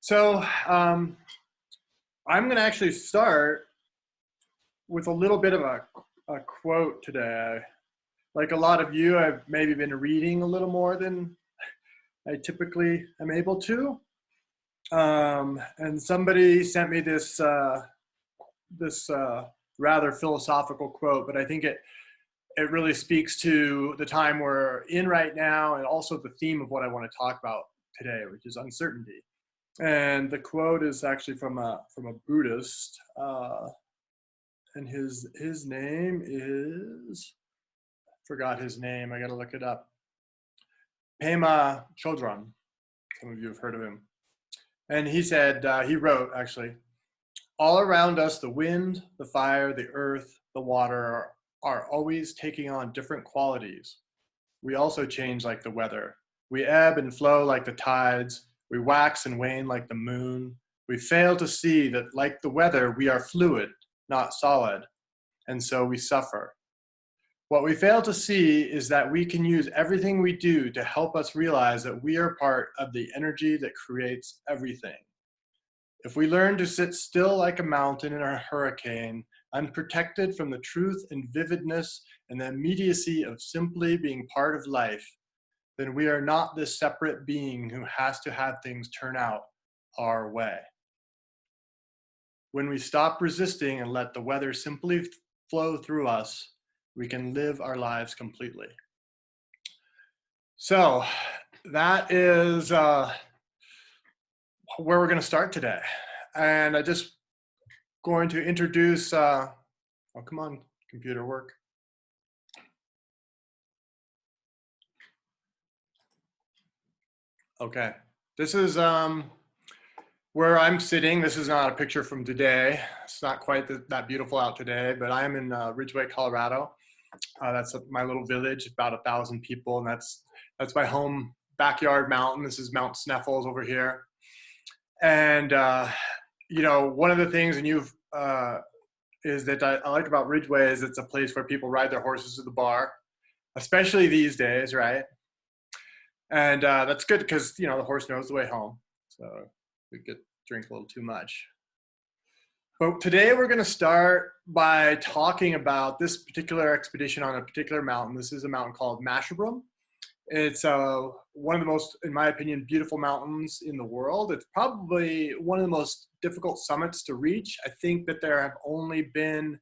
So I'm going to actually start with a little bit of a quote today. Like a lot of you, I've maybe been reading a little more than I typically am able to. And somebody sent me this rather philosophical quote, but I think it really speaks to the time we're in right now, and also the theme of what I want to talk about today, which is uncertainty. And the quote is actually from a Buddhist, and his name is, forgot his name. I got to look it up. Pema Chodron. Some of you have heard of him. And he said, he wrote actually, all around us, the wind, the fire, the earth, the water are always taking on different qualities. We also change like the weather. We ebb and flow like the tides. We wax and wane like the moon. We fail to see that, like the weather, we are fluid, not solid, and so we suffer. What we fail to see is that we can use everything we do to help us realize that we are part of the energy that creates everything. If we learn to sit still like a mountain in a hurricane, unprotected from the truth and vividness and the immediacy of simply being part of life, then we are not this separate being who has to have things turn out our way. When we stop resisting and let the weather simply flow through us, we can live our lives completely. So that is where we're going to start today. And I just going to introduce, oh, come on, computer work. Okay, this is where I'm sitting. This is not a picture from today. It's not quite that beautiful out today, but I'm in Ridgway, Colorado. That's my little village, about 1,000 people, and that's my home backyard mountain. This is Mount Sneffels over here. And you know, one of the things, and you've is that I like about Ridgway is it's a place where people ride their horses to the bar, especially these days, right? And that's good because, you know, the horse knows the way home. So we could drink a little too much. But today we're going to start by talking about this particular expedition on a particular mountain. This is a mountain called Masherbrum. It's one of the most, in my opinion, beautiful mountains in the world. It's probably one of the most difficult summits to reach. I think that there have only been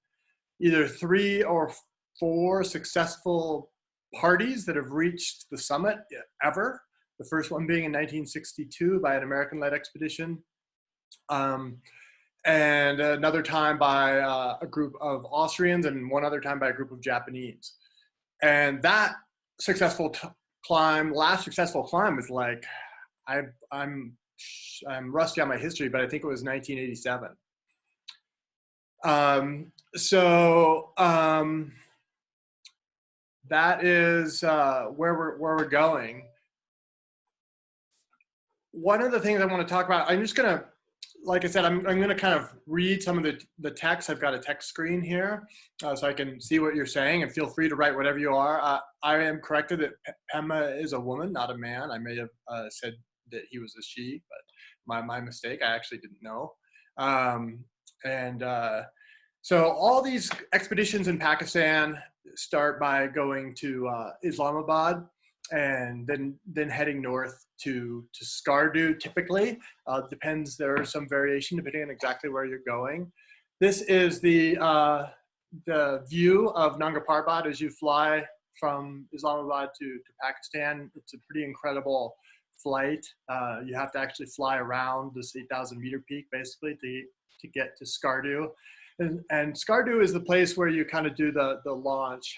either 3 or 4 successful parties that have reached the summit ever. The first one being in 1962 by an American-led expedition. And another time by a group of Austrians, and one other time by a group of Japanese. And that successful last successful climb was like, I'm rusty on my history, but I think it was 1987. That is where we're going. One of the things I want to talk about, I'm just gonna, like I said, I'm gonna kind of read some of the text. I've got a text screen here, so I can see what you're saying, and feel free to write whatever you are. I am corrected that Pema is a woman, not a man. I may have said that he was a she, but my mistake. I actually didn't know. So all these expeditions in Pakistan start by going to Islamabad, and then heading north to Skardu. Typically, depends. There is some variation depending on exactly where you're going. This is the view of Nanga Parbat as you fly from Islamabad to Pakistan. It's a pretty incredible flight. You have to actually fly around this 8,000 meter peak basically to get to Skardu. And Skardu is the place where you kind of do the launch.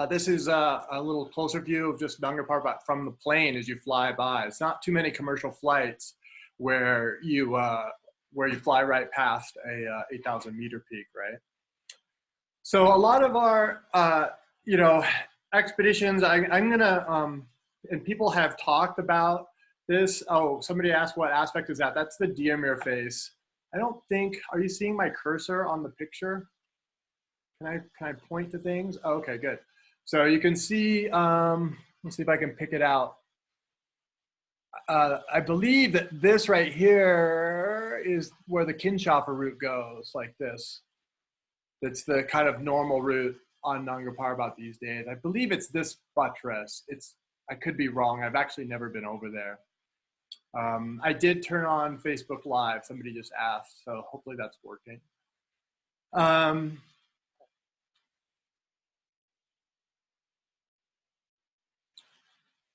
This is a little closer view of just Nanga Parbat from the plane as you fly by. It's not too many commercial flights where you fly right past a 8,000 meter peak, right? So a lot of our you know, expeditions, I'm gonna and people have talked about this. Oh, somebody asked what aspect is that? That's the Diamir face. I don't think, are you seeing my cursor on the picture? Can I point to things? Oh, okay, good. So you can see, let's see if I can pick it out. I believe that this right here is where the Kinshasa route goes, like this. That's the kind of normal route on Nanga Parbat these days. I believe it's this buttress. I could be wrong. I've actually never been over there. I did turn on Facebook Live. Somebody just asked, so hopefully that's working.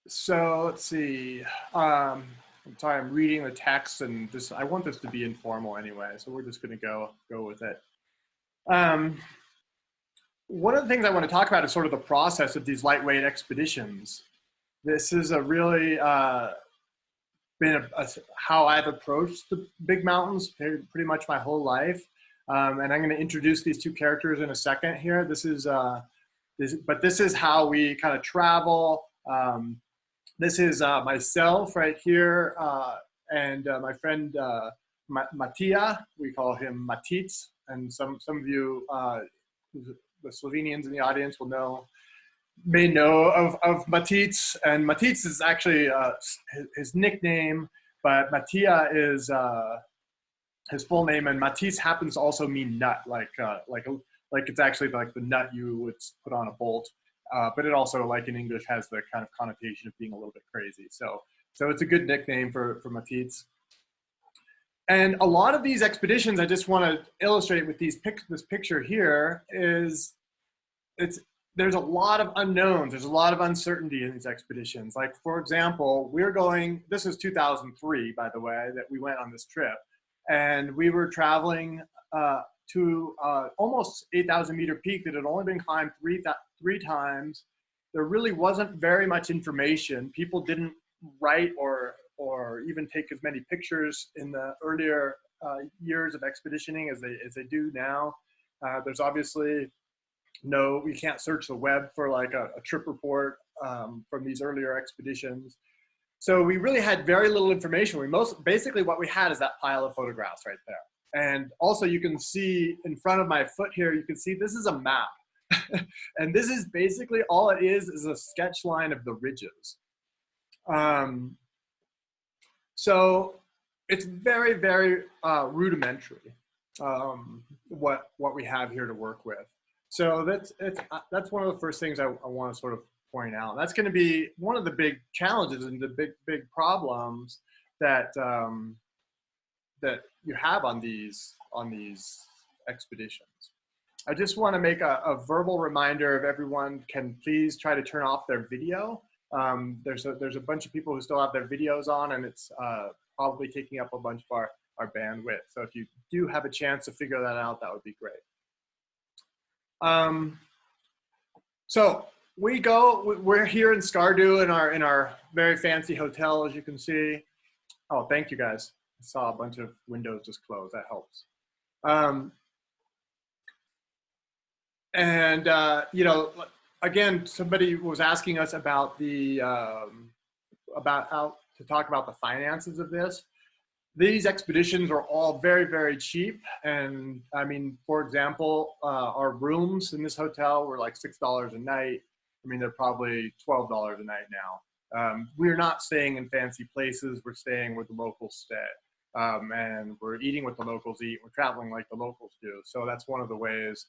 So let's see. I'm sorry, I'm reading the text, and I want this to be informal anyway, so we're just going to go with it. One of the things I want to talk about is sort of the process of these lightweight expeditions. This is a really been how I've approached the big mountains pretty much my whole life. And I'm going to introduce these two characters in a second here. This is how we kind of travel. This is myself right here, and my friend Matija. We call him Matic, and some of you, the Slovenians in the audience, may know of Matic. And Matic is actually his nickname, but Matija is his full name, and Matic happens to also mean nut, like it's actually like the nut you would put on a bolt. But it also, like in English, has the kind of connotation of being a little bit crazy. So it's a good nickname for Matic. And a lot of these expeditions, I just want to illustrate with this picture here, there's a lot of unknowns. There's a lot of uncertainty in these expeditions. Like, for example, this is 2003, by the way, that we went on this trip. And we were traveling to almost 8,000 meter peak that had only been climbed three times. There really wasn't very much information. People didn't write or even take as many pictures in the earlier years of expeditioning as they do now. There's obviously we can't search the web for like a trip report from these earlier expeditions. So we really had very little information. Basically what we had is that pile of photographs right there. And also you can see in front of my foot here, you can see this is a map. And this is basically all it is a sketch line of the ridges. So it's very, very rudimentary, what we have here to work with. So that's one of the first things I want to sort of point out. That's going to be one of the big challenges and the big problems that that you have on these expeditions. I just want to make a verbal reminder if everyone can please try to turn off their video. There's a bunch of people who still have their videos on, and it's probably taking up a bunch of our bandwidth. So if you do have a chance to figure that out, that would be great. So we're here in Skardu in our very fancy hotel, as you can see. Oh, thank you guys. I saw a bunch of windows just close. That helps. Again, somebody was asking us about how to talk about the finances of this. These expeditions are all very, very cheap. And I mean, for example, our rooms in this hotel were like $6 a night. I mean, they're probably $12 a night now. We're not staying in fancy places. We're staying where the locals stay. And we're eating what the locals eat. We're traveling like the locals do. So that's one of the ways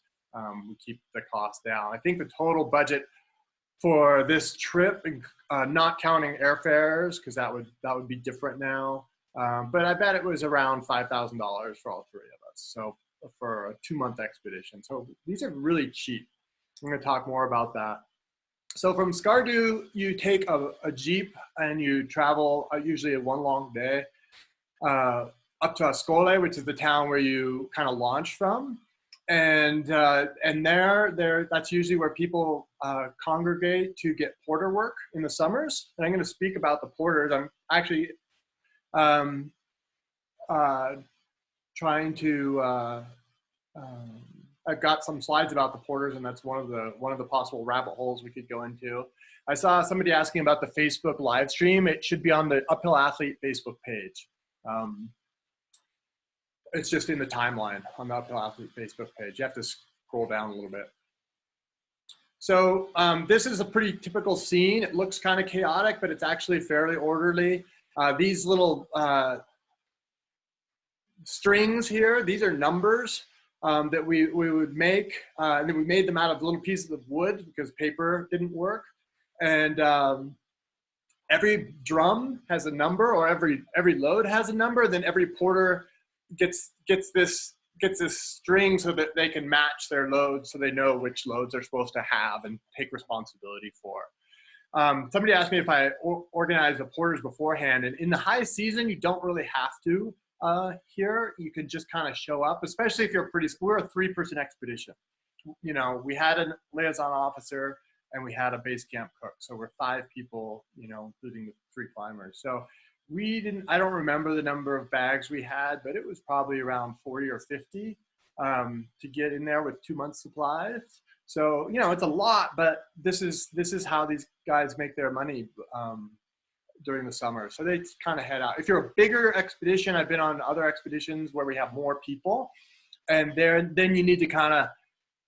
we keep the cost down. I think the total budget for this trip, not counting airfares, because that would be different now. But I bet it was around $5,000 for all three of us. So for a 2-month expedition. So these are really cheap. I'm going to talk more about that. So from Skardu, you take a Jeep and you travel usually one long day up to Ascole, which is the town where you kind of launch from. And there, that's usually where people congregate to get porter work in the summers. And I'm going to speak about the porters. I'm actually trying to. I've got some slides about the porters, and that's one of the possible rabbit holes we could go into. I saw somebody asking about the Facebook live stream. It should be on the Uphill Athlete Facebook page. It's just in the timeline on the Uphill Athlete Facebook page. You have to scroll down a little bit. So this is a pretty typical scene. It looks kind of chaotic, but it's actually fairly orderly. These little strings here, these are numbers that we would make, and then we made them out of little pieces of wood because paper didn't work. And every drum has a number, or every load has a number. Then every porter gets this string so that they can match their loads, so they know which loads they're supposed to have and take responsibility for. Somebody asked me if I organized the porters beforehand, and in the high season, you don't really have to. Here, you can just kind of show up, especially if you're we're a 3-person expedition. You know, we had a liaison officer and we had a base camp cook. So we're 5 people, you know, including the 3 climbers. So I don't remember the number of bags we had, but it was probably around 40 or 50 to get in there with 2 months supplies. So, you know, it's a lot, but this is how these guys make their money during the summer. So they kind of head out. If you're a bigger expedition, I've been on other expeditions where we have more people, and then you need to kind of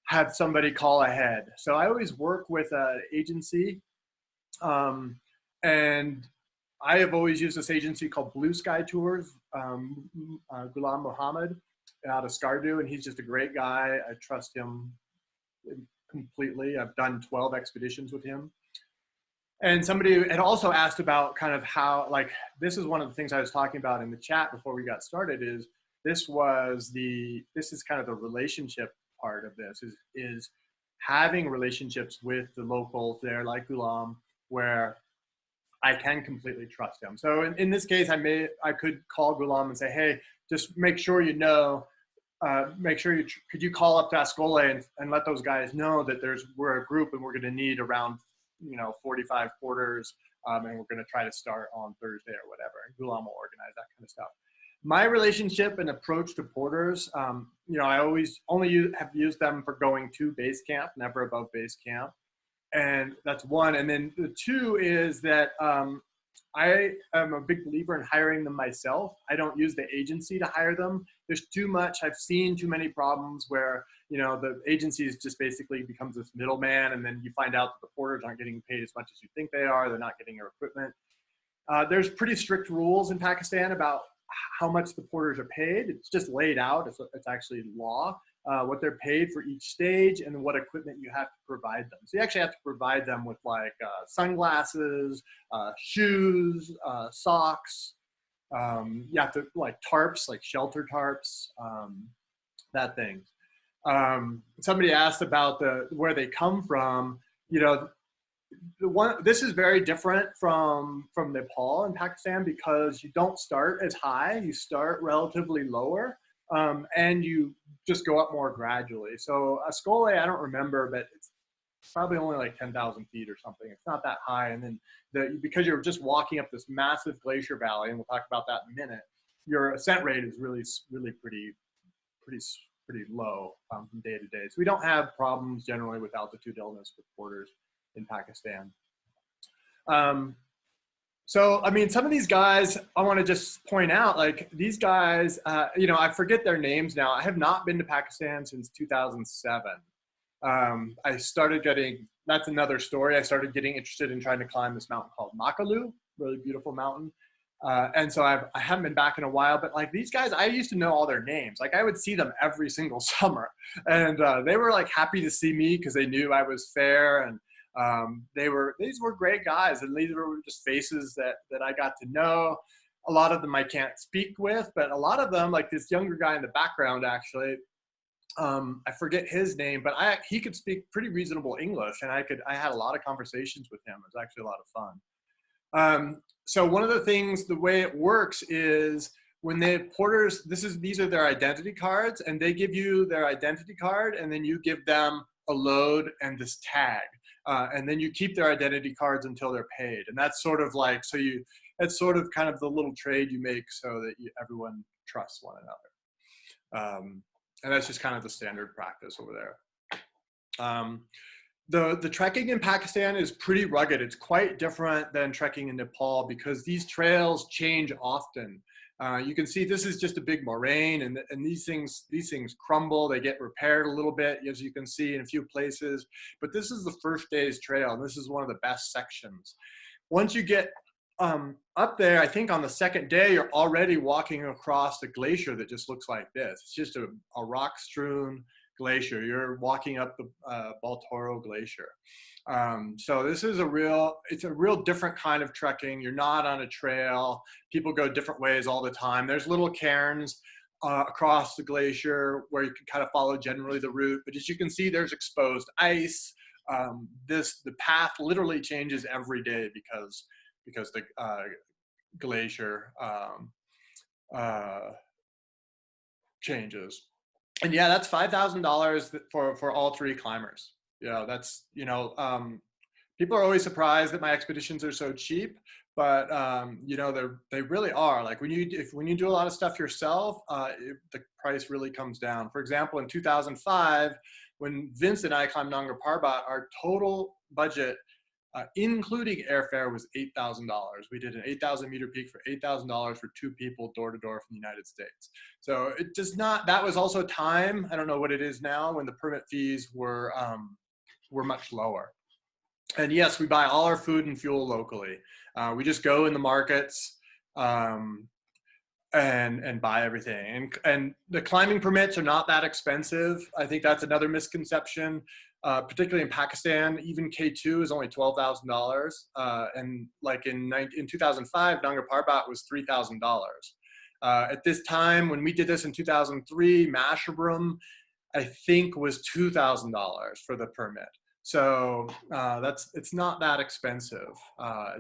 have somebody call ahead. So I always work with an agency, and I have always used this agency called Blue Sky Tours, Ghulam Mohammed out of Skardu, and he's just a great guy. I trust him completely. I've done 12 expeditions with him. And somebody had also asked about kind of how, like, this is one of the things I was talking about in the chat before we got started, is this is kind of the relationship part of this, is having relationships with the locals there, like Ghulam, where I can completely trust him. So in this case, I could call Ghulam and say, hey, just make sure you know, could you call up to Ascole and let those guys know that we're a group and we're going to need around 45 porters, and we're going to try to start on Thursday or whatever. And Ghulam will organize that kind of stuff. My relationship and approach to porters, I always have used them for going to base camp, never above base camp. And that's one. And then the 2 is that I am a big believer in hiring them myself. I don't use the agency to hire them. There's too much. I've seen too many problems where, the agency just basically becomes this middleman, and then you find out that the porters aren't getting paid as much as you think they are. They're not getting their equipment. There's pretty strict rules in Pakistan about how much the porters are paid. It's just laid out. It's actually law, what they're paid for each stage and what equipment you have to provide them. So you actually have to provide them with like sunglasses, shoes, socks. You have to like tarps, like shelter tarps, that thing. Somebody asked about where they come from. This is very different from Nepal and Pakistan, because you don't start as high, you start relatively lower, and you just go up more gradually. So Ascole, I don't remember, but it's probably only like 10,000 feet or something. It's not that high. And then because you're just walking up this massive glacier valley, and we'll talk about that in a minute, your ascent rate is really pretty low from day to day. So we don't have problems generally with altitude illness with porters in Pakistan. So, I mean, some of these guys, I want to just point out, like these guys, I forget their names now. I have not been to Pakistan since 2007. I started that's another story. I started getting interested in trying to climb this mountain called Makalu, really beautiful mountain. And so I haven't been back in a while, but like these guys, I used to know all their names. Like I would see them every single summer, and they were like happy to see me because they knew I was fair, and these were great guys, and these were just faces that I got to know. A lot of them I can't speak with, but a lot of them, like this younger guy in the background, actually, I forget his name, but he could speak pretty reasonable English, and I had a lot of conversations with him. It was actually a lot of fun. So one of the things, the way it works is when the porters, these are their identity cards, and they give you their identity card, and then you give them a load and this tag. And then you keep their identity cards until they're paid. And that's sort of like, that's sort of kind of the little trade you make so that everyone trusts one another. And that's just kind of the standard practice over there. The trekking in Pakistan is pretty rugged. It's quite different than trekking in Nepal because these trails change often. You can see this is just a big moraine, and these things crumble. They get repaired a little bit, as you can see in a few places. But this is the first day's trail, and this is one of the best sections. Once you get up there, I think on the second day, you're already walking across a glacier that just looks like this. It's just a rock-strewn glacier. You're walking up the Baltoro glacier. So this is it's a real different kind of trekking. You're not on a trail. People go different ways all the time. There's little cairns across the glacier where you can kind of follow generally the route. But as you can see, there's exposed ice. The path literally changes every day because the glacier changes. And yeah, that's $5,000 for all three climbers. That's, people are always surprised that my expeditions are so cheap, but they really are. Like when you do a lot of stuff yourself, the price really comes down. For example, in 2005, when Vince and I climbed Nanga Parbat, our total budget, including airfare, was $8,000. We did an 8,000 meter peak for $8,000 for two people, door to door from the United States. So it does not. That was also time. I don't know what it is now, when the permit fees were much lower. And yes, we buy all our food and fuel locally. We just go in the markets and buy everything. And the climbing permits are not that expensive. I think that's another misconception. Particularly in Pakistan, even K2 is only $12,000. And like in 2005, Nanga Parbat was $3,000. At this time, when we did this in 2003, Masherbrum, I think, was $2,000 for the permit. So it's not that expensive,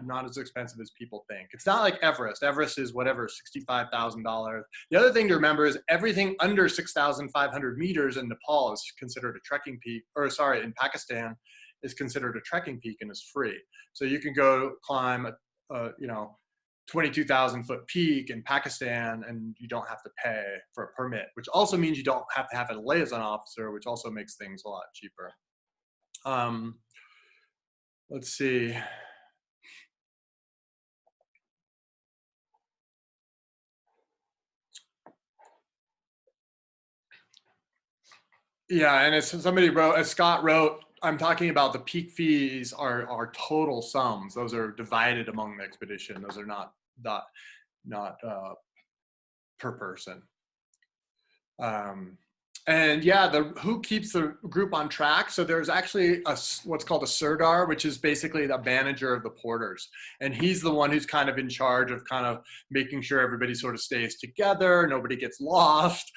not as expensive as people think. It's not like Everest. Everest is whatever, $65,000. The other thing to remember is everything under 6,500 meters in Nepal is considered a trekking peak, or sorry, in Pakistan is considered a trekking peak and is free. So you can go climb a 22,000 foot peak in Pakistan and you don't have to pay for a permit, which also means you don't have to have a liaison officer, which also makes things a lot cheaper. Let's see. Yeah, and as Scott wrote, I'm talking about the peak fees are total sums. Those are divided among the expedition. Those are not per person. And yeah, who keeps the group on track? So there's actually what's called a sirdar, which is basically the manager of the porters. And he's the one who's kind of in charge of kind of making sure everybody sort of stays together, nobody gets lost.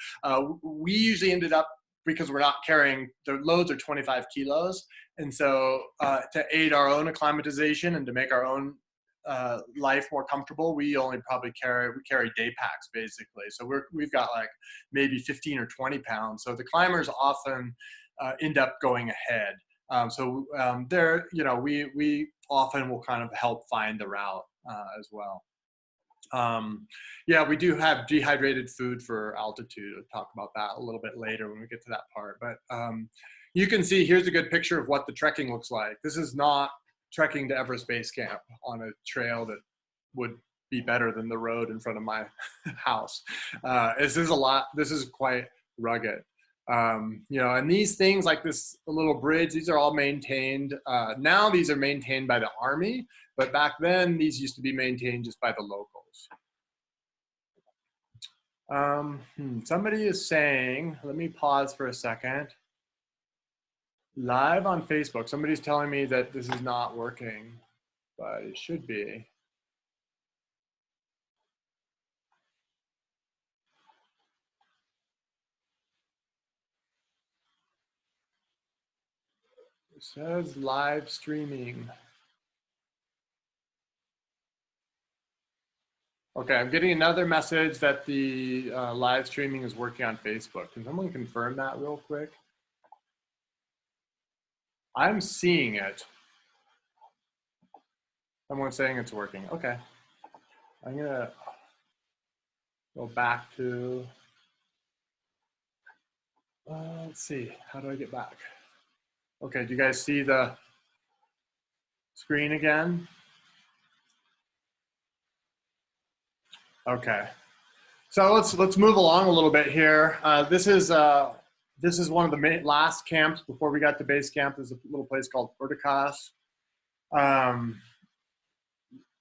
We usually ended up, because we're not carrying, the loads are 25 kilos. And so to aid our own acclimatization and to make our own life more comfortable, we only probably carry day packs basically. So we've got like maybe 15 or 20 pounds. So the climbers often end up going ahead. There, we often will kind of help find the route as well. Yeah, we do have dehydrated food for altitude. I'll talk about that a little bit later when we get to that part. But you can see, here's a good picture of what the trekking looks like. This is not trekking to Everest Base Camp on a trail that would be better than the road in front of my house. This is quite rugged. And these things like this little bridge, these are all maintained. Now these are maintained by the Army, but back then these used to be maintained just by the locals. Somebody is saying, let me pause for a second. Live on Facebook, somebody's telling me that this is not working, but it should be. It says live streaming. Okay, I'm getting another message that the live streaming is working on Facebook. Can someone confirm that real quick? I'm seeing it. Someone's saying it's working. Okay. I'm gonna go back to, let's see, how do I get back? Okay, do you guys see the screen again? Okay. So let's move along a little bit here. This is one of the last camps before we got to base camp. There's a little place called Urtikas.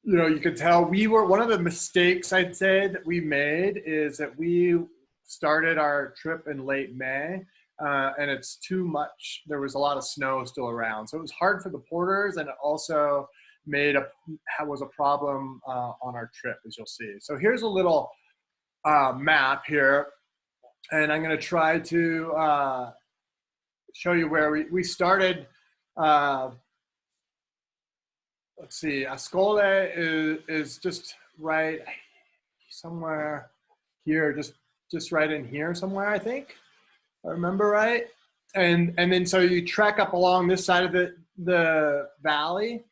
you know, you could tell we were, one of the mistakes I'd say that we made is that we started our trip in late May, and it's too much. There was a lot of snow still around. So it was hard for the porters, and it also was a problem on our trip, as you'll see. So here's a little map here, and I'm going to try to show you where we started. Let's see, Ascole is just right somewhere here, just right in here somewhere, I think, if I remember right. And then so you trek up along this side of the valley.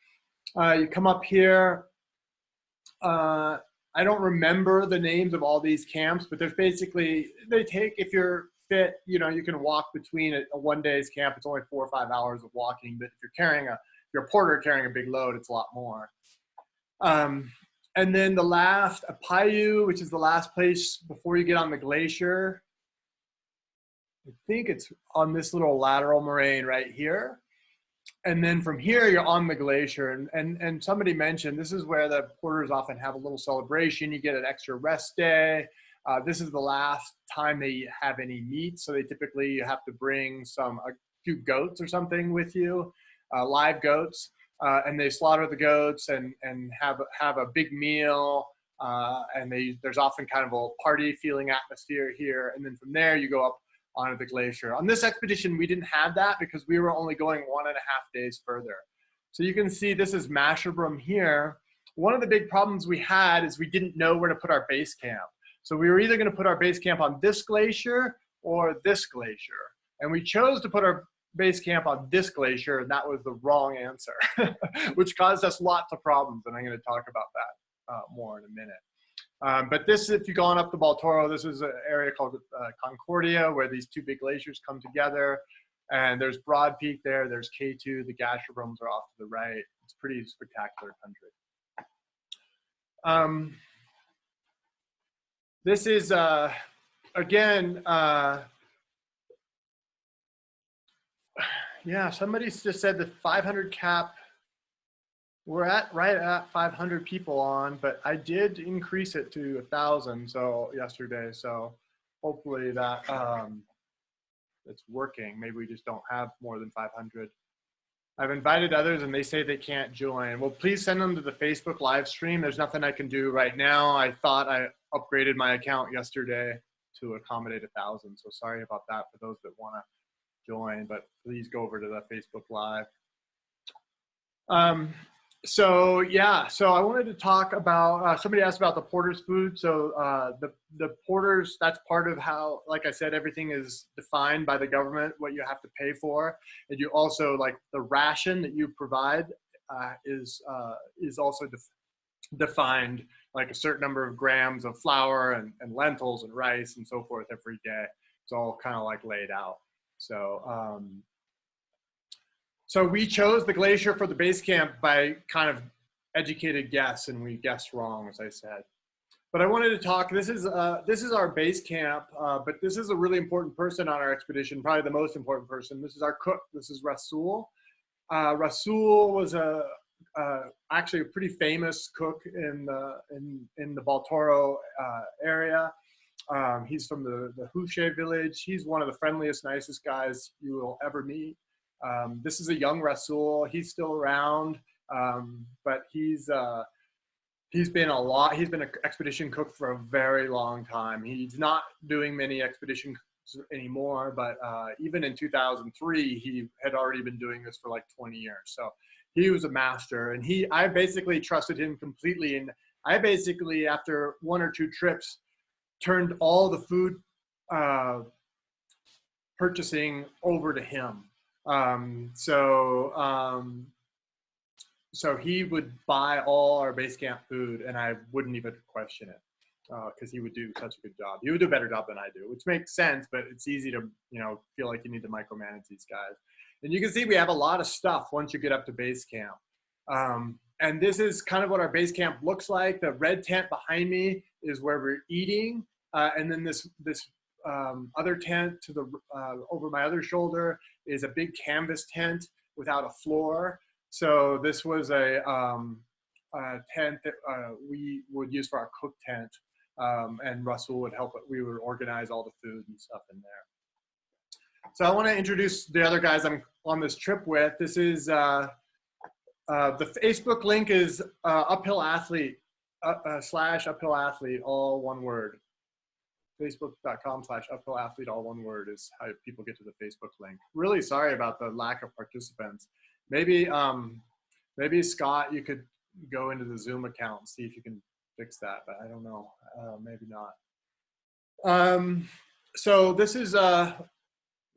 You come up here. I don't remember the names of all these camps, but there's basically, they take, if you're fit, you know, you can walk between a 1 day's camp. It's only 4 or 5 hours of walking, but if you're a porter carrying a big load, it's a lot more. And then the last, Apayu, which is the last place before you get on the glacier. I think it's on this little lateral moraine right here. And then from here, you're on the glacier. And somebody mentioned, this is where the porters often have a little celebration. You get an extra rest day. This is the last time they have any meat. So they typically have to bring a few goats or something with you, live goats. And they slaughter the goats and have a big meal. And there's often kind of a party feeling atmosphere here. And then from there, you go up onto the glacier. On this expedition, we didn't have that because we were only going 1.5 days further. So you can see this is Masherbrum here. One of the big problems we had is we didn't know where to put our base camp. So we were either going to put our base camp on this glacier or this glacier. And we chose to put our base camp on this glacier, and that was the wrong answer, which caused us lots of problems. And I'm going to talk about that more in a minute. But this, if you've gone up the Baltoro, this is an area called Concordia, where these two big glaciers come together. And there's Broad Peak there, there's K2, the Masherbrums are off to the right. It's pretty spectacular country. This is, again, yeah, somebody just said the 500 cap. We're right at 500 people on, but I did increase it to 1,000 yesterday. So hopefully that it's working. Maybe we just don't have more than 500. I've invited others and they say they can't join. Well, please send them to the Facebook live stream. There's nothing I can do right now. I thought I upgraded my account yesterday to accommodate 1,000. So sorry about that for those that want to join, but please go over to the Facebook live. So yeah, so I wanted to talk about, somebody asked about the porter's food. So the porters, that's part of how, like I said, everything is defined by the government, what you have to pay for. And you also, like the ration that you provide is also defined, like a certain number of grams of flour and lentils and rice and so forth every day. It's all kind of like laid out. So, so we chose the glacier for the base camp by kind of educated guess, and we guessed wrong, as I said. But I wanted to talk, this is our base camp, but this is a really important person on our expedition, probably the most important person. This is our cook, this is Rasul. Rasul was actually a pretty famous cook in the Baltoro area. He's from the Houché village. He's one of the friendliest, nicest guys you will ever meet. This is a young Rasul. He's still around, but he's been an expedition cook for a very long time. He's not doing many expeditions anymore, but even in 2003, he had already been doing this for like 20 years. So he was a master, and I basically trusted him completely. And I basically, after 1 or 2 trips, turned all the food purchasing over to him. So he would buy all our base camp food, and I wouldn't even question it, because he would do such a good job. He would do a better job than I do, which makes sense, but it's easy to, feel like you need to micromanage these guys. And you can see we have a lot of stuff once you get up to base camp. And this is kind of what our base camp looks like. The red tent behind me is where we're eating. And then this other tent to the over my other shoulder is a big canvas tent without a floor. So this was a tent that we would use for our cook tent, and Russell would help. We would organize all the food and stuff in there. So I want to introduce the other guys I'm on this trip with. This is the Facebook link is Uphill Athlete / Uphill Athlete, all one word. Facebook.com/Uphill Athlete, all one word, is how people get to the Facebook link. Really sorry about the lack of participants. Maybe maybe Scott, you could go into the Zoom account and see if you can fix that, but I don't know. Maybe not. So this is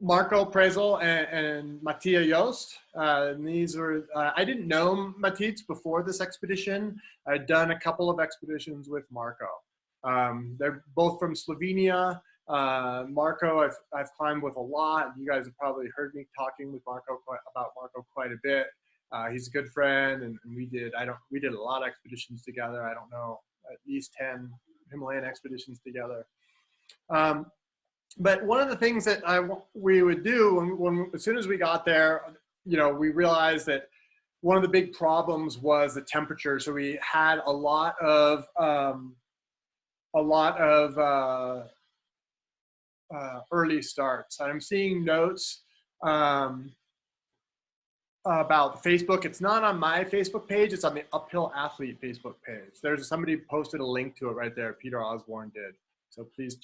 Marco Prezel and Mattia Joost. And these were, I didn't know Matits before this expedition. I'd done a couple of expeditions with Marco. They're both from Slovenia. Marco, I've climbed with a lot. You guys have probably heard me talking with Marco about Marco quite a bit. He's a good friend, and we did a lot of expeditions together. I don't know, at least 10 Himalayan expeditions together. But one of the things that we would do as soon as we got there, you know, we realized that one of the big problems was the temperature. So we had a lot of early starts. I'm seeing notes about Facebook. It's not on my Facebook page. It's on the Uphill Athlete Facebook page. There's somebody posted a link to it right there. Peter Osborne did. So please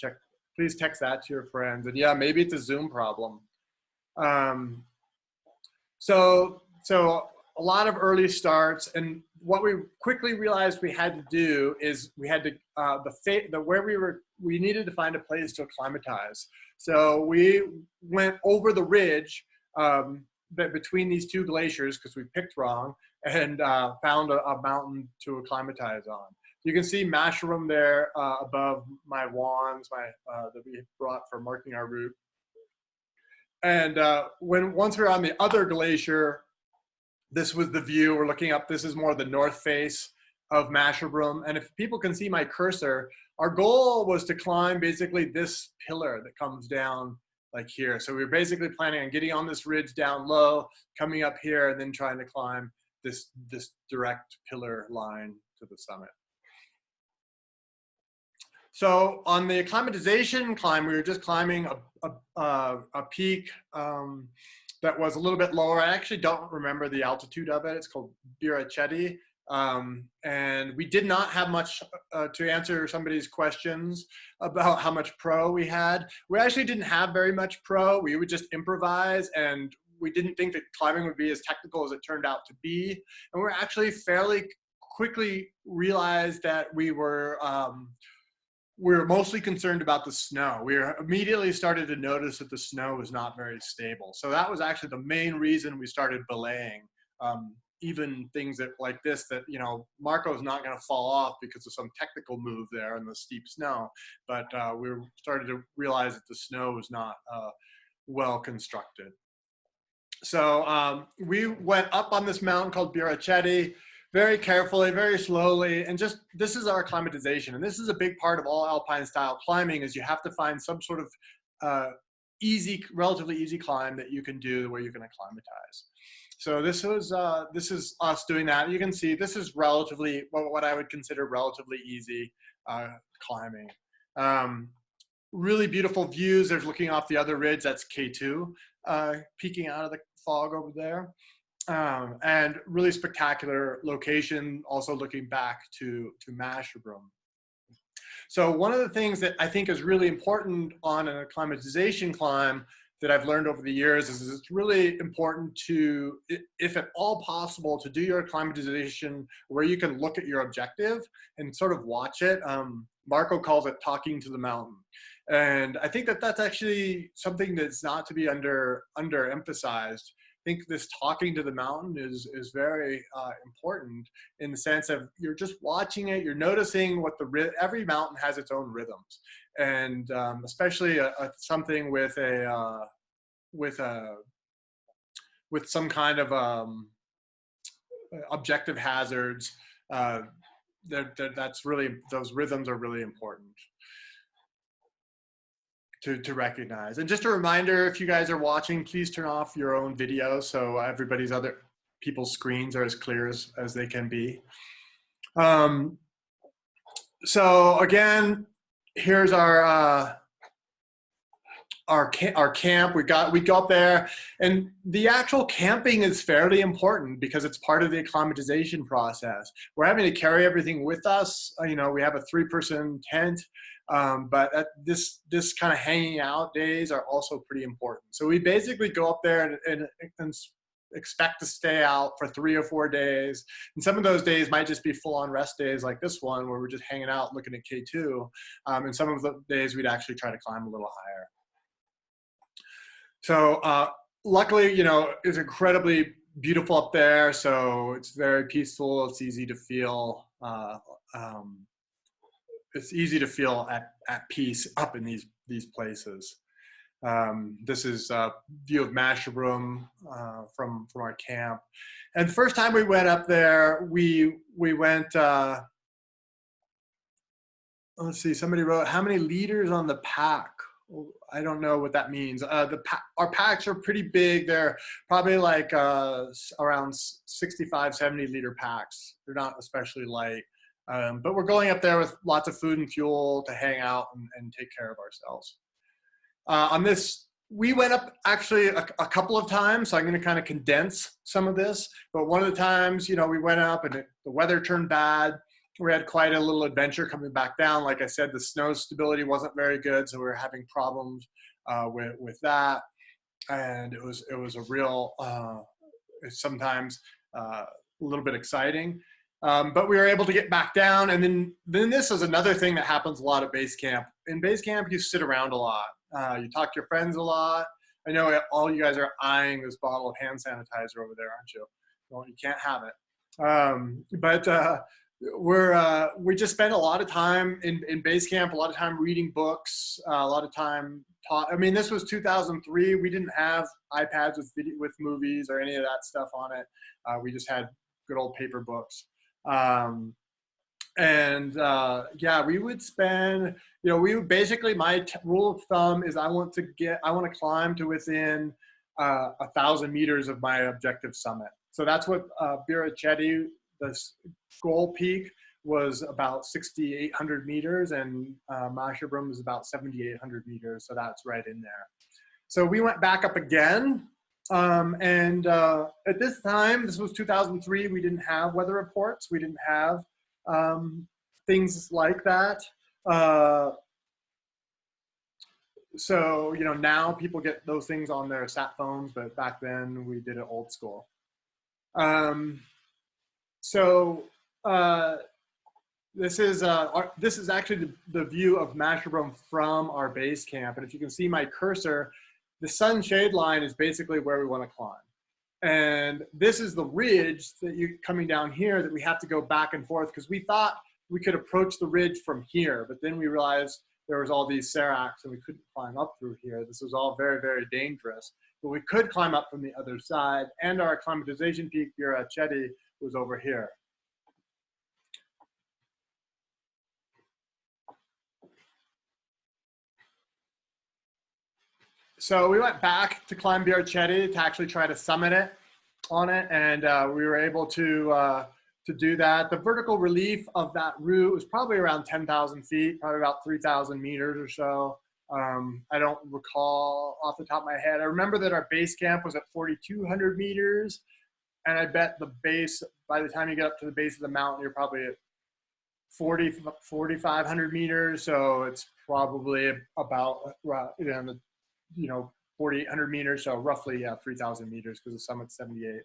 text that to your friends. And yeah, maybe it's a Zoom problem. So a lot of early starts, and what we quickly realized we had to do is we had to we needed to find a place to acclimatize. So we went over the ridge between these two glaciers because we picked wrong, and found a mountain to acclimatize on. You can see Masherbrum there above my wands, that we brought for marking our route. And once we were on the other glacier, this was the view. We're looking up. This is more the north face of Masherbrum. And if people can see my cursor, our goal was to climb basically this pillar that comes down like here. So we were basically planning on getting on this ridge down low, coming up here, and then trying to climb this direct pillar line to the summit. So on the acclimatization climb, we were just climbing a peak that was a little bit lower. I actually don't remember the altitude of it. It's called Biracheti. And we did not have much to answer somebody's questions about how much pro we had. We actually didn't have very much pro. We would just improvise, and we didn't think that climbing would be as technical as it turned out to be. And we're actually fairly quickly realized that we were mostly concerned about the snow. We immediately started to notice that the snow was not very stable. So that was actually the main reason we started belaying. Even things like this, that, you know, Marco's not going to fall off because of some technical move there in the steep snow. But we started to realize that the snow was not well constructed. So we went up on this mountain called Biracheti, very carefully, very slowly, and this is our acclimatization. And this is a big part of all alpine style climbing, is you have to find some sort of relatively easy climb that you can do where you can acclimatize. So this is us doing that. You can see this is relatively, what I would consider relatively easy climbing. Really beautiful views. There's looking off the other ridge, that's K2, peeking out of the fog over there. And really spectacular location, also looking back to Masherbrum. So one of the things that I think is really important on an acclimatization climb that I've learned over the years is it's really important to, if at all possible, to do your acclimatization where you can look at your objective and sort of watch it. Marco calls it talking to the mountain. And I think that that's actually something that's not to be underemphasized. I think this talking to the mountain is very important in the sense of you're just watching it, you're noticing what every mountain has its own rhythms, and especially something with some kind of objective hazards. That's really, those rhythms are really important to recognize. And just a reminder, if you guys are watching, please turn off your own video so everybody's other people's screens are as clear as they can be. Um, so again, here's our camp. We go up there, and the actual camping is fairly important because it's part of the acclimatization process. We're having to carry everything with us. You know, we have a 3-person tent, but this kind of hanging out days are also pretty important. So we basically go up there and expect to stay out for 3 or 4 days. And some of those days might just be full-on rest days like this one where we're just hanging out looking at K2. And some of the days we'd actually try to climb a little higher. So luckily, you know, it's incredibly beautiful up there. So it's very peaceful. It's easy to feel. It's easy to feel at peace up in these places. This is a view of Masherbrum from our camp. And the first time we went up there, we went. Let's see. Somebody wrote, "How many liters on the pack?" I don't know what that means. Our packs are pretty big. They're probably like around 65, 70 liter packs. They're not especially light. But we're going up there with lots of food and fuel to hang out and take care of ourselves. On this, we went up actually a couple of times, so I'm going to kind of condense some of this. But one of the times, you know, we went up and the weather turned bad. We had quite a little adventure coming back down. Like I said, the snow stability wasn't very good, so we were having problems with that. And it was a real, sometimes a little bit exciting. But we were able to get back down. And then this is another thing that happens a lot at base camp. In base camp, you sit around a lot. You talk to your friends a lot. I know all you guys are eyeing this bottle of hand sanitizer over there, aren't you? Well, you can't have it. We just spend a lot of time in base camp, a lot of time reading books, a lot of time I mean, this was 2003. We didn't have iPads with movies or any of that stuff on it. We just had good old paper books. Yeah, we would spend, you know, we would basically, my rule of thumb is I want to climb to within 1,000 meters of my objective summit. So that's what Biracheti, this goal peak, was about 6,800 meters, and Masherbrum is about 7,800 meters. So that's right in there. So we went back up again. At this time, this was 2003, we didn't have weather reports. We didn't have things like that. So, you know, now people get those things on their sat phones, but back then we did it old school. This is actually the view of Masherbrum from our base camp. And if you can see my cursor, the sunshade line is basically where we want to climb. And this is the ridge that you're coming down here that we have to go back and forth, because we thought we could approach the ridge from here, but then we realized there was all these seracs and we couldn't climb up through here. This was all very, very dangerous, but we could climb up from the other side, and our acclimatization peak, Biracheti, was over here. So we went back to climb Biracheti to actually try to summit it on it, and we were able to do that. The vertical relief of that route was probably around 10,000 feet, probably about 3,000 meters or so. I don't recall off the top of my head. I remember that our base camp was at 4,200 meters, and I bet the base, by the time you get up to the base of the mountain, you're probably at 4,500 meters. So it's probably about, 4,800 meters. So roughly, 3,000 meters, because the summit's 78.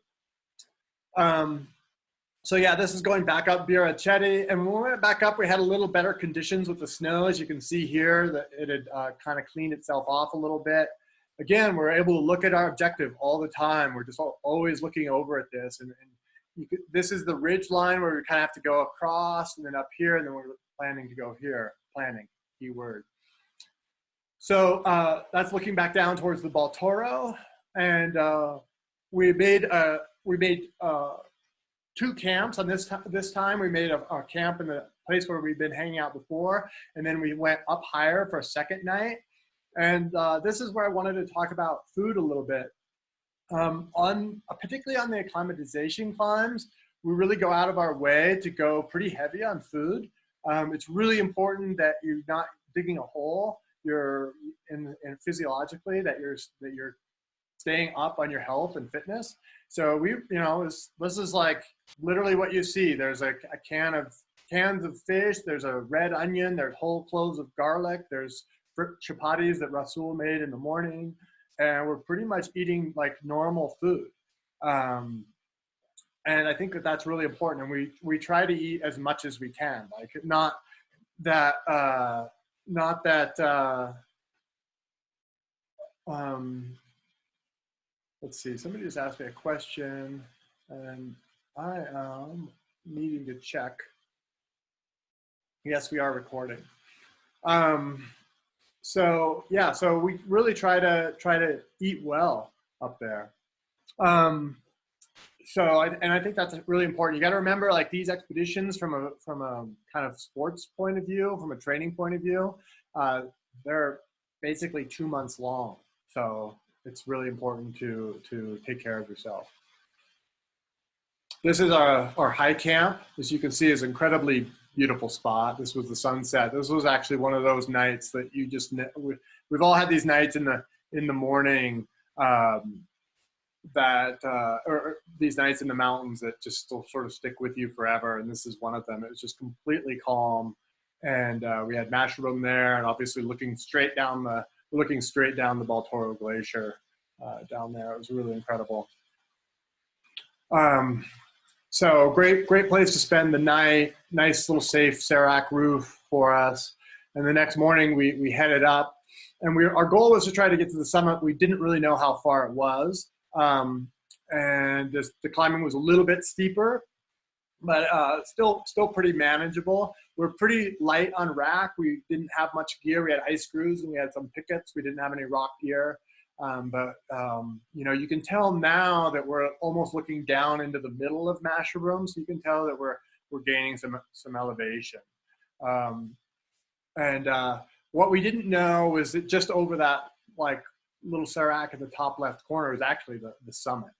So yeah, this is going back up Biracheti. And when we went back up, we had a little better conditions with the snow. As you can see here, that it had kind of cleaned itself off a little bit. Again, we're able to look at our objective all the time. We're just always looking over at this. And this is the ridge line where we kind of have to go across, and then up here, and then we're planning to go here. Planning, key word. So that's looking back down towards the Baltoro. And we made 2 camps on this time. We made a camp in the place where we've been hanging out before, and then we went up higher for a second night. And this is where I wanted to talk about food a little bit. Particularly on the acclimatization climbs, we really go out of our way to go pretty heavy on food. It's really important that you're not digging a hole. You're in physiologically that you're staying up on your health and fitness. So we, this is like literally what you see. There's a cans of fish. There's a red onion. There's whole cloves of garlic. There's chapatis that Rasul made in the morning, and we're pretty much eating like normal food. And I think that that's really important. And we try to eat as much as we can, like not that let's see, somebody just asked me a question and I am needing to check. Yes, we are recording. So yeah, so we really try to eat well up there. And I think that's really important. You got to remember, like, these expeditions from a kind of sports point of view, from a training point of view, they're basically 2 months long. So it's really important to take care of yourself. This is our high camp. As you can see, is an incredibly beautiful spot. This was the sunset. This was actually one of those nights that you just, we've all had these nights in the morning, or these nights in the mountains that just still sort of stick with you forever. And this is one of them. It was just completely calm. And we had Masherbrum there, and obviously looking straight down the Baltoro glacier down there. It was really incredible. So great place to spend the night. Nice little safe Serac roof for us. And the next morning we headed up, and our goal was to try to get to the summit. We didn't really know how far it was. And the climbing was a little bit steeper, but still pretty manageable. We're pretty light on rack. We didn't have much gear. We had ice screws and we had some pickets. We didn't have any rock gear. You can tell now that we're almost looking down into the middle of Masherbrum, so you can tell that we're gaining some elevation. What we didn't know was that just over that like little serac at the top left corner is actually the summit.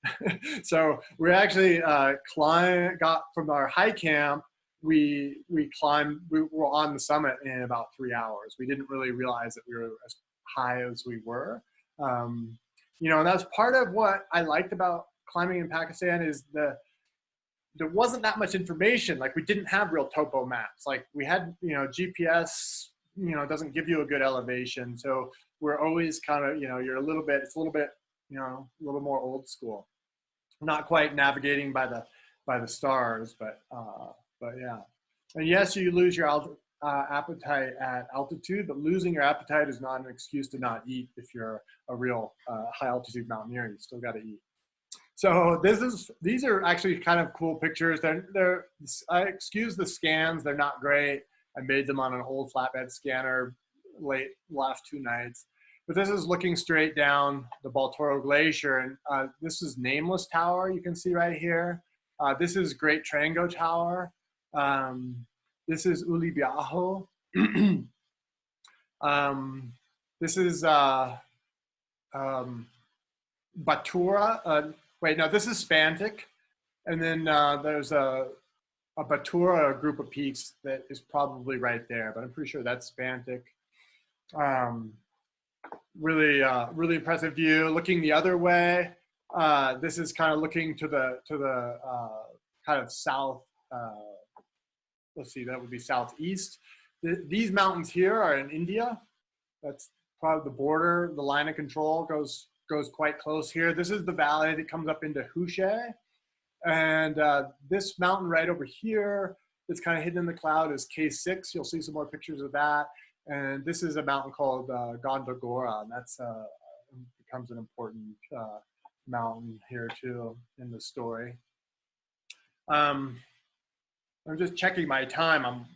So we actually got from our high camp. We were on the summit in about 3 hours. We didn't really realize that we were as high as we were. And that's part of what I liked about climbing in Pakistan is there wasn't that much information. Like, we didn't have real topo maps. Like, we had, GPS, doesn't give you a good elevation. So we're always kind of, it's a little bit, a little more old school. Not quite navigating by the stars, but yeah. And yes, you lose your appetite at altitude, but losing your appetite is not an excuse to not eat. If you're a real high altitude mountaineer, you still got to eat. So these are actually kind of cool pictures. I excuse the scans, they're not great. I made them on an old flatbed scanner last 2 nights. But this is looking straight down the Baltoro Glacier, and this is Nameless Tower, you can see right here. This is Great Trango Tower. This is Ulibiaho. This is Batura. Wait, no, this is Spantic. And then there's a Batura group of peaks that is probably right there, but I'm pretty sure that's Spantic. Really impressive view. Looking the other way, this is kind of looking to the kind of south. Let's see, that would be southeast. These mountains here are in India. That's probably the border. The line of control goes quite close here. This is the valley that comes up into Hushe. And this mountain right over here that's kind of hidden in the cloud is K6. You'll see some more pictures of that. And this is a mountain called Gondogoro, and that's becomes an important mountain here too in the story. I'm just checking my time. I'm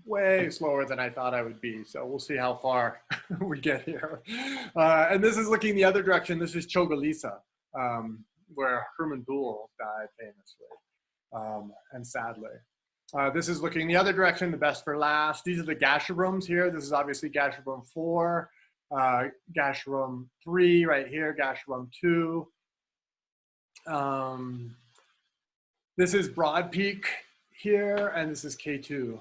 way slower than I thought I would be, so we'll see how far we get here. And this is looking the other direction. This is Chogalisa, where Herman Buhl died famously and sadly. This is looking the other direction, the best for last. These are the Gasherbrums here. This is obviously Gasherbrum 4, Gasherbrum 3 right here, Gasherbrum 2. This is Broad Peak here, and this is K2.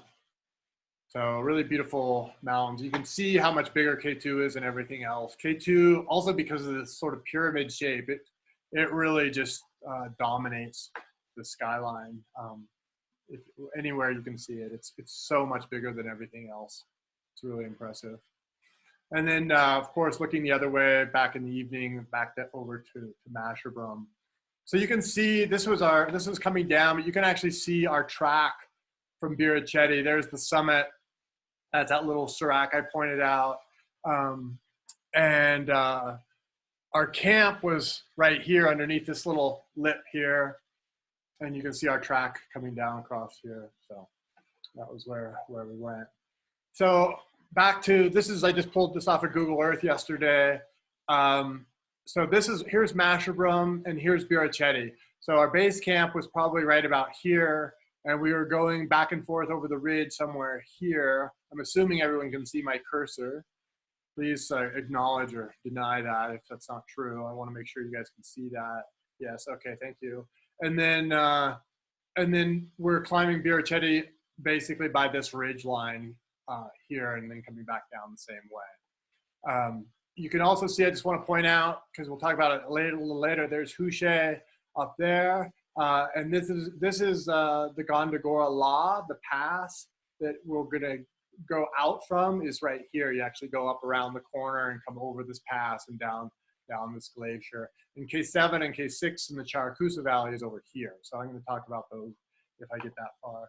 So really beautiful mountains. You can see how much bigger K2 is than everything else. K2, also because of this sort of pyramid shape, it really just dominates the skyline. If, anywhere you can see it, it's so much bigger than everything else. It's really impressive. And then, of course, looking the other way, back in the evening, back over to Masherbrum. So you can see this was coming down, but you can actually see our track from Biracheti. There's the summit. That's that little serac I pointed out. And our camp was right here underneath this little lip here. And you can see our track coming down across here. So that was where we went. So back to, I just pulled this off of Google Earth yesterday. So here's Masherbrum and here's Biracheti. So our base camp was probably right about here, and we were going back and forth over the ridge somewhere here. I'm assuming everyone can see my cursor. Please acknowledge or deny that if that's not true. I want to make sure you guys can see that. Yes, okay, thank you. And then we're climbing Biracheti basically by this ridge line here, and then coming back down the same way. You can also see, I just want to point out, because we'll talk about it a little later, there's Houché up there. And this is the Gondogoro La, the pass that we're going to go out from is right here. You actually go up around the corner and come over this pass and down this glacier. And K7 and K6 in the Charakusa Valley is over here. So I'm going to talk about those if I get that far.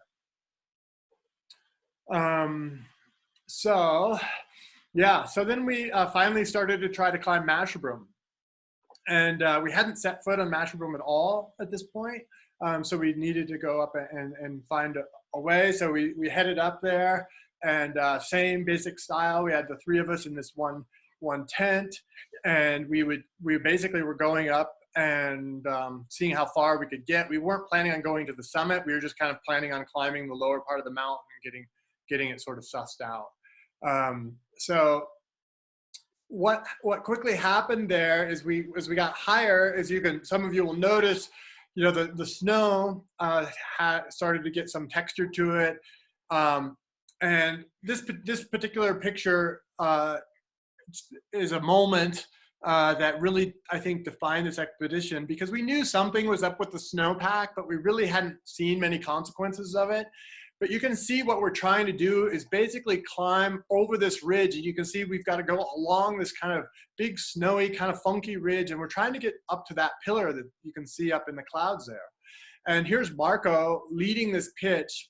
So then we finally started to try to climb Masherbrum. And we hadn't set foot on Masherbrum at all at this point. So we needed to go up and find a way. So we headed up there, and same basic style. We had the three of us in this one tent, and we basically were going up and seeing how far we could get. We weren't planning on going to the summit. We were just kind of planning on climbing the lower part of the mountain and getting it sort of sussed out. So what quickly happened there is as we got higher, some of you will notice, you know, the snow started to get some texture to it. And this particular picture is a moment that really, I think, defined this expedition, because we knew something was up with the snowpack, but we really hadn't seen many consequences of it. But you can see what we're trying to do is basically climb over this ridge. And you can see we've got to go along this kind of big, snowy, kind of funky ridge. And we're trying to get up to that pillar that you can see up in the clouds there. And here's Marco leading this pitch.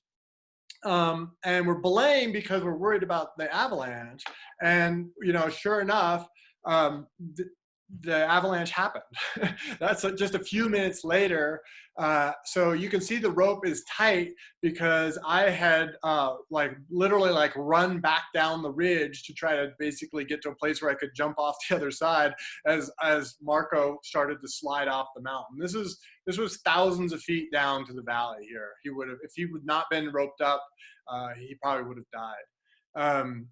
And we're belaying because we're worried about the avalanche. And, you know, sure enough, the avalanche happened. That's just a few minutes later. So you can see the rope is tight because I had literally run back down the ridge to try to basically get to a place where I could jump off the other side as Marco started to slide off the mountain. This was thousands of feet down to the valley here. If he would not been roped up, he probably would have died.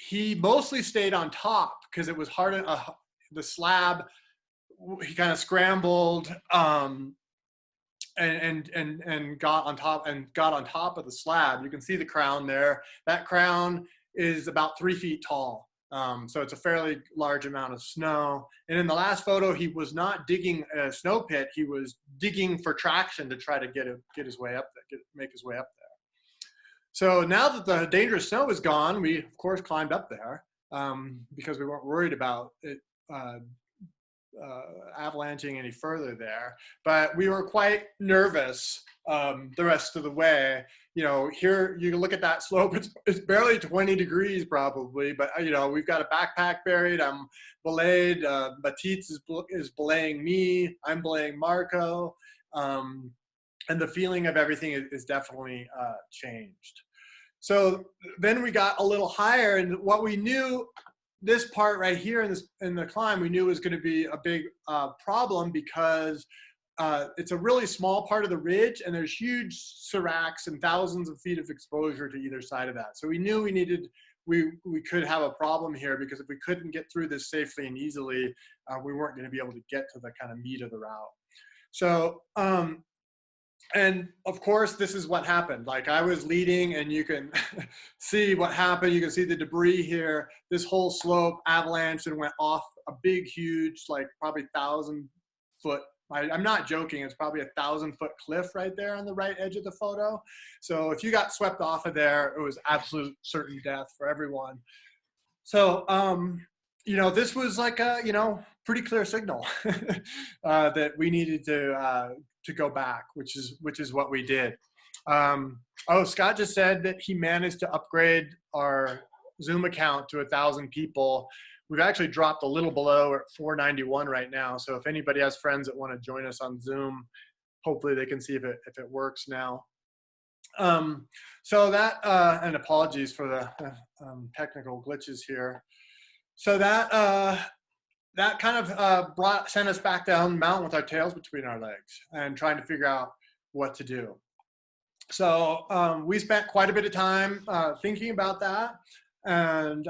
He mostly stayed on top because it was hard. The slab, he kind of scrambled and got on top of the slab. You can see the crown there. That crown is about 3 feet tall. So it's a fairly large amount of snow. And in the last photo, he was not digging a snow pit. He was digging for traction to try to get his way up there, make his way up there. So now that the dangerous snow is gone, we of course climbed up there because we weren't worried about it avalanching any further there. But we were quite nervous the rest of the way. You know, here you can look at that slope. It's barely 20 degrees probably, but you know, we've got a backpack buried. I'm belayed. Batiste is belaying me. I'm belaying Marco. And the feeling of everything is definitely changed. So then we got a little higher, and what we knew, this part right here in the climb, we knew was going to be a big problem because it's a really small part of the ridge, and there's huge seracs and thousands of feet of exposure to either side of that. So we knew we could have a problem here, because if we couldn't get through this safely and easily, we weren't going to be able to get to the kind of meat of the route. So And of course, this is what happened. Like I was leading and you can see what happened. You can see the debris here. This whole slope avalanche and went off a big, huge, like probably 1,000-foot. I'm not joking. It's probably 1,000-foot cliff right there on the right edge of the photo. So if you got swept off of there, it was absolute certain death for everyone. So, you know, this was like a, you know, pretty clear signal that we needed to go back, which is what we did. Oh, Scott just said that he managed to upgrade our Zoom account to 1,000 people. We've actually dropped a little below. We're at 491 right now. So if anybody has friends that want to join us on Zoom, hopefully they can see if it works now. So that, and apologies for the technical glitches here. So that that kind of sent us back down the mountain with our tails between our legs and trying to figure out what to do. So we spent quite a bit of time thinking about that, and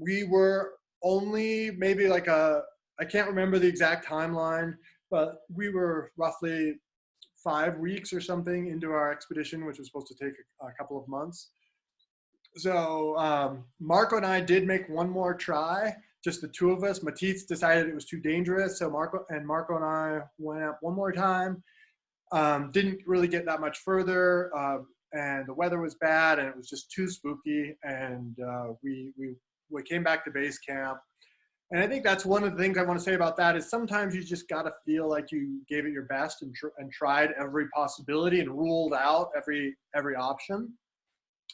we were only maybe like I can't remember the exact timeline, but we were roughly 5 weeks or something into our expedition, which was supposed to take a couple of months. So Marco and I did make one more try, just the two of us. Matisse decided it was too dangerous, so Marco and I went up one more time. Didn't really get that much further, and the weather was bad, and it was just too spooky, and we came back to base camp. And I think that's one of the things I want to say about that is sometimes you just got to feel like you gave it your best and tried every possibility and ruled out every option.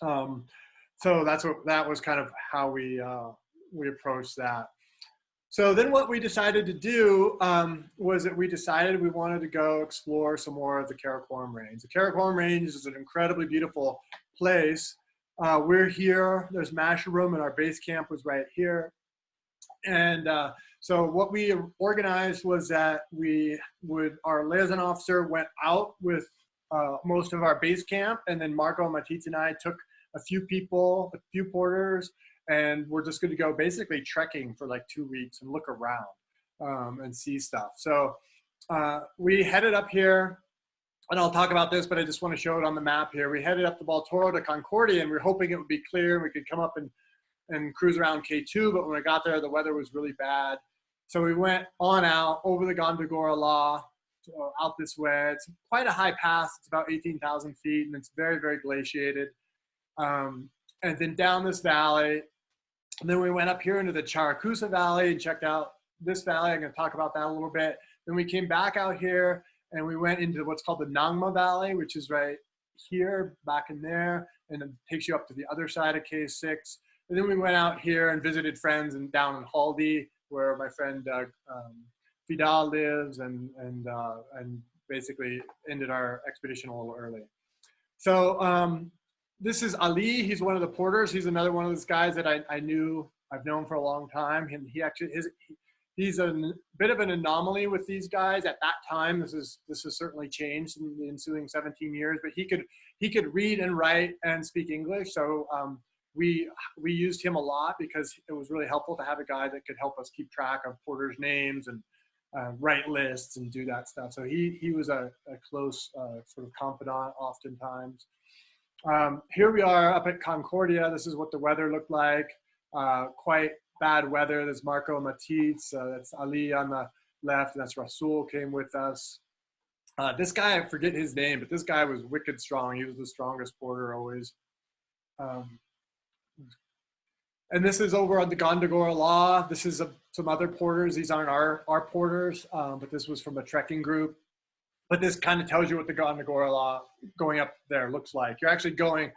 So that was kind of how we approached that. So then what we decided to do was that we decided we wanted to go explore some more of the Karakoram Range. The Karakoram Range is an incredibly beautiful place. We're here, there's Masherbrum, and our base camp was right here. And so what we organized was that our liaison officer went out with most of our base camp, and then Marco, Matisse, and I took a few people, a few porters, and we're just going to go basically trekking for like 2 weeks and look around and see stuff. So we headed up here, and I'll talk about this, but I just want to show it on the map here. We headed up the Baltoro to Concordia, and we were hoping it would be clear and we could come up and cruise around K2, but when I got there, the weather was really bad. So we went on out over the Gondogoro out this way. It's quite a high pass. It's about 18,000 feet, and it's very, very glaciated. And then down this valley, and then we went up here into the Charakusa Valley and checked out this valley. I'm going to talk about that a little bit. Then we came back out here, and we went into what's called the Nangma Valley, which is right here, back in there, and it takes you up to the other side of K6. And then we went out here and visited friends and down in Haldi, where my friend Vidal lives, and basically ended our expedition a little early. So this is Ali. He's one of the porters. He's another one of those guys that I've known for a long time. And he's a bit of an anomaly with these guys at that time. This has certainly changed in the ensuing 17 years, but he could read and write and speak English. So we used him a lot because it was really helpful to have a guy that could help us keep track of porters' names and write lists and do that stuff. So he was a close sort of confidant oftentimes. Here we are up at Concordia. This is what the weather looked like. Quite bad weather. There's Marco and Matisse. That's Ali on the left. That's Rasul came with us. This guy, I forget his name, but this guy was wicked strong. He was the strongest porter always. And this is over on the Gondogoro Law. This is some other porters. These aren't our porters, but this was from a trekking group. But this kind of tells you what the Gondogoro Law going up there looks like. We're actually going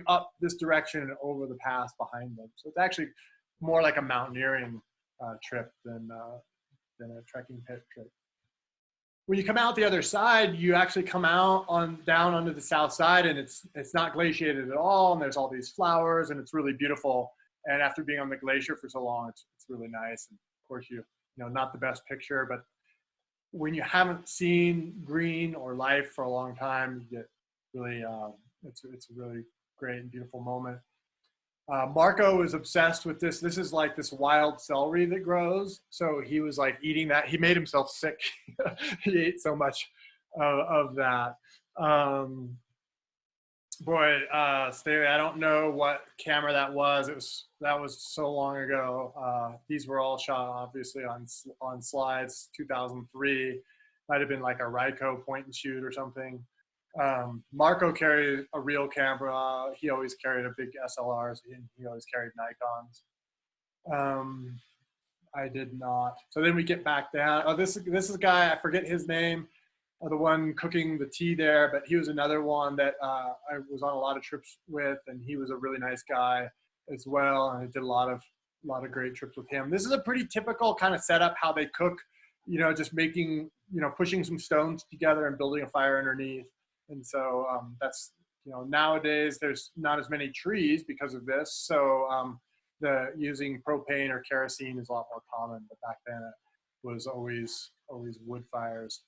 up this direction and over the pass behind them. So it's actually more like a mountaineering trip than a trekking pit trip. When you come out the other side, you actually come out down onto the south side, and it's not glaciated at all, and there's all these flowers, and it's really beautiful. And after being on the glacier for so long, it's really nice. And of course, you know, not the best picture, but when you haven't seen green or life for a long time, you get really it's a really great and beautiful moment. Marco is obsessed with this. This is like this wild celery that grows. So he was like eating that. He made himself sick. He ate so much of that. Boy, Staley, I don't know what camera that was. That was so long ago. These were all shot obviously on slides. 2003, might have been like a Ryko point and shoot or something. Marco carried a real camera. He always carried a big SLR. So he always carried Nikons. I did not. So then we get back down. Oh, this is a guy, I forget his name, the one cooking the tea there, but he was another one that I was on a lot of trips with, and he was a really nice guy as well. And I did a lot of great trips with him. This is a pretty typical kind of setup, how they cook, you know, just making, you know, pushing some stones together and building a fire underneath. And so that's, you know, nowadays there's not as many trees because of this. So the using propane or kerosene is a lot more common, but back then it was always wood fires.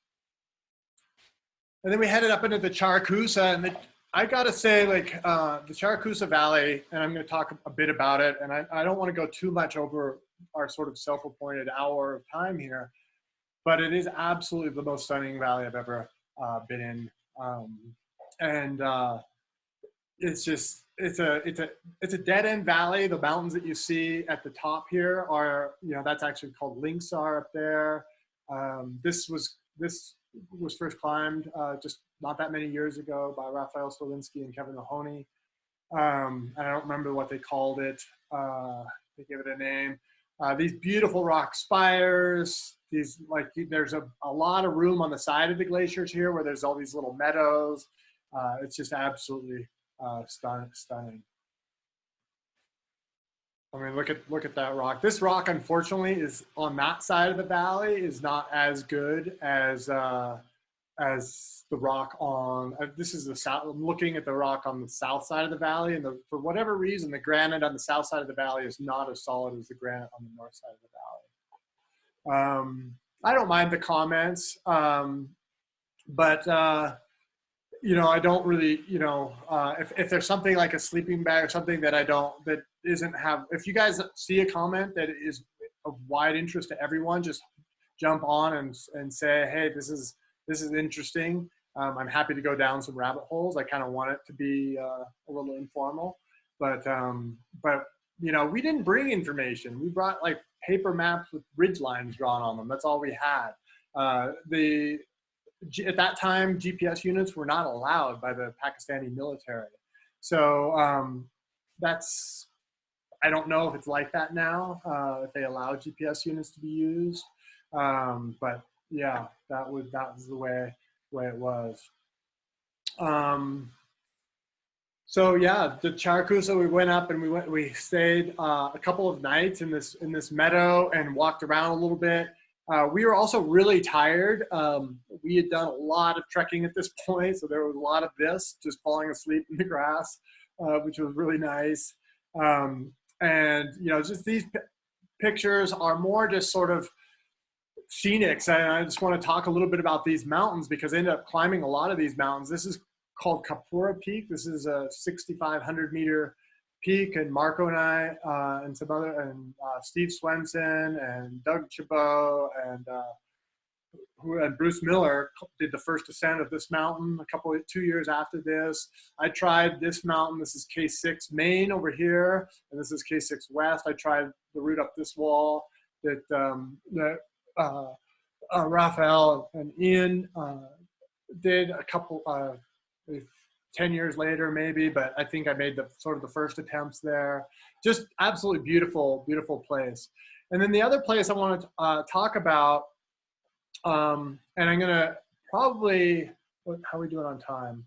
And then we headed up into the Charakusa, and I gotta say, like the Charakusa Valley, and I'm gonna talk a bit about it, and I don't wanna go too much over our sort of self-appointed hour of time here, but it is absolutely the most stunning valley I've ever been in. It's just, it's a dead end valley. The mountains that you see at the top here are, you know, that's actually called Linksar up there. This was first climbed just not that many years ago by Raphael Stolinsky and Kevin Mahoney. And I don't remember what they called it. They gave it a name. These beautiful rock spires. These, like, there's a lot of room on the side of the glaciers here where there's all these little meadows. It's just absolutely stunning. I mean, look at that rock. This rock, unfortunately, is on that side of the valley is not as good as the rock on. This is the south. I'm looking at the rock on the south side of the valley, and for whatever reason, the granite on the south side of the valley is not as solid as the granite on the north side of the valley. I don't mind the comments, but you know, I don't really, you know, if there's something like a sleeping bag or something that if you guys see a comment that is of wide interest to everyone, just jump on and say, hey, this is interesting. I'm happy to go down some rabbit holes. I kind of want it to be a little informal, but you know, we didn't bring information. We brought like paper maps with ridge lines drawn on them. That's all we had. At that time, GPS units were not allowed by the Pakistani military. So I don't know if it's like that now, if they allow GPS units to be used. But yeah, that was the way it was. So yeah, the Charakusa, we went up and we stayed a couple of nights in this meadow and walked around a little bit. We were also really tired. We had done a lot of trekking at this point, so there was a lot of this, just falling asleep in the grass, which was really nice. And you know, just these pictures are more just sort of scenics. And I just want to talk a little bit about these mountains because I ended up climbing a lot of these mountains. This is called Kapura Peak. This is a 6,500 meter peak, and Marco and I and some other, and Steve Swenson and Doug Chabot and Bruce Miller did the first ascent of this mountain 2 years after this. I tried this mountain. This is K6 Main over here, and this is K6 West. I tried the route up this wall that Raphael and Ian did a couple 10 years later maybe, but I think I made the first attempts there. Just absolutely beautiful, beautiful place. And then the other place I want to talk about, and I'm gonna probably, how are we doing on time?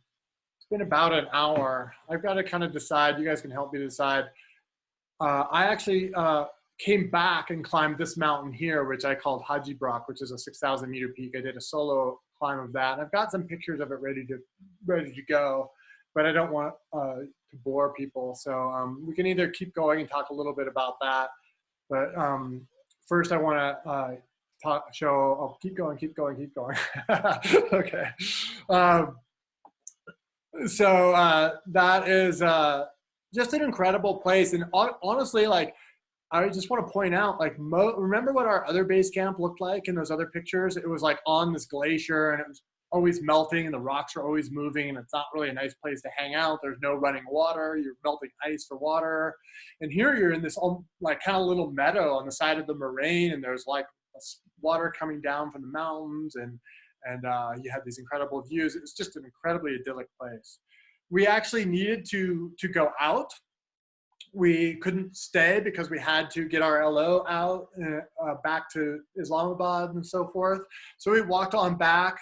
It's been about an hour. I've got to kind of decide, you guys can help me decide. I actually came back and climbed this mountain here, which I called Haji Brock, which is a 6,000 meter peak. I did a solo climb of that. And I've got some pictures of it ready to go, but I don't want to bore people. So we can either keep going and talk a little bit about that. But first I want to keep going. Okay. So that is just an incredible place. And honestly, like, I just want to point out, like, remember what our other base camp looked like in those other pictures? It was like on this glacier, and it was always melting and the rocks are always moving, and it's not really a nice place to hang out. There's no running water. You're melting ice for water. And here you're in this like kind of little meadow on the side of the moraine, and there's like water coming down from the mountains, and you have these incredible views. It's just an incredibly idyllic place. We actually needed to go out. We couldn't stay because we had to get our LO out back to Islamabad and so forth. So we walked on back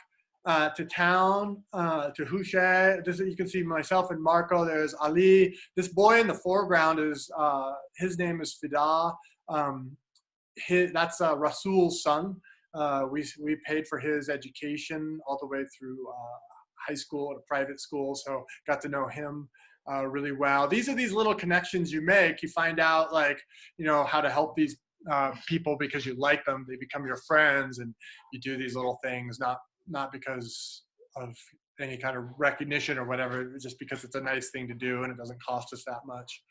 to town, to Hushay. You can see myself and Marco. There's Ali. This boy in the foreground is, his name is Fida. That's Rasul's son. We paid for his education all the way through high school at a private school, so got to know him really well. These are these little connections you make. You find out, like, you know, how to help these people because you like them. They become your friends, and you do these little things, not because of any kind of recognition or whatever, just because it's a nice thing to do and it doesn't cost us that much.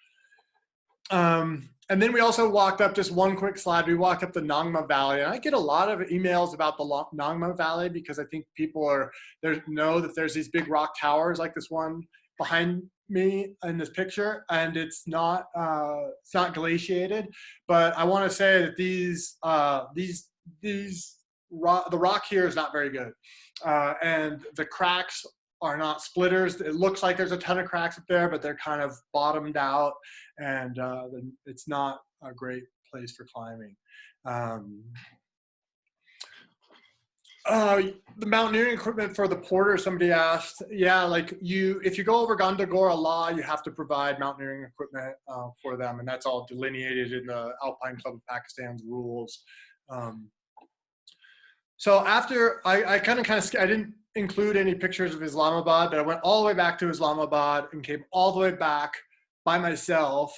And then we also walked up, just one quick slide, we walked up the Nangma Valley. And I get a lot of emails about the Nangma Valley because I think people know that there's these big rock towers like this one behind me in this picture, and it's not glaciated. But I want to say that the rock here is not very good, and the cracks are not splitters. It looks like there's a ton of cracks up there, but they're kind of bottomed out, and it's not a great place for climbing. The mountaineering equipment for the porter, somebody asked. Yeah, like if you go over Gondogoro law, you have to provide mountaineering equipment for them, and that's all delineated in the Alpine Club of Pakistan's rules. So after I didn't include any pictures of Islamabad, but I went all the way back to Islamabad and came all the way back by myself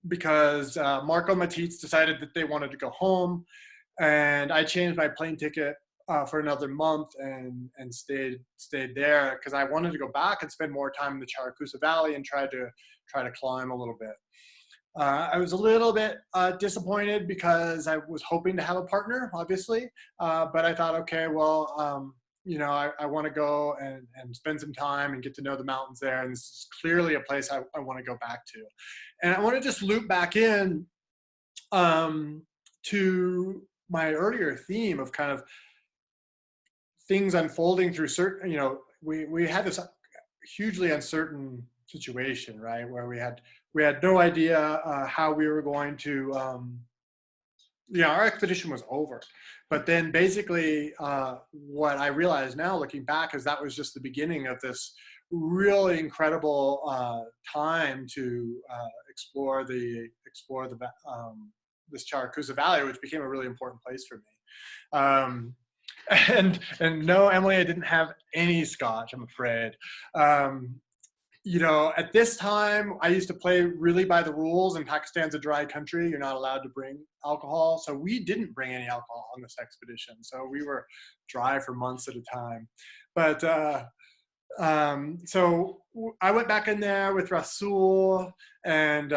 because Marco Matitz decided that they wanted to go home, and I changed my plane ticket for another month and stayed there because I wanted to go back and spend more time in the Charakusa Valley and try to climb a little bit. I was a little bit disappointed because I was hoping to have a partner, obviously, but I thought, okay, well, you know, I want to go and spend some time and get to know the mountains there, and this is clearly a place I want to go back to. And I want to just loop back in to my earlier theme of kind of things unfolding through certain, you know, we had this hugely uncertain situation, right, where we had no idea how we were going to, our expedition was over. But then basically what I realize now looking back is that was just the beginning of this really incredible time to explore this Charakusa Valley, which became a really important place for me. And no, Emily, I didn't have any scotch, I'm afraid. You know, at this time, I used to play really by the rules, and Pakistan's a dry country. You're not allowed to bring alcohol. So we didn't bring any alcohol on this expedition. So we were dry for months at a time. But so I went back in there with Rasul, and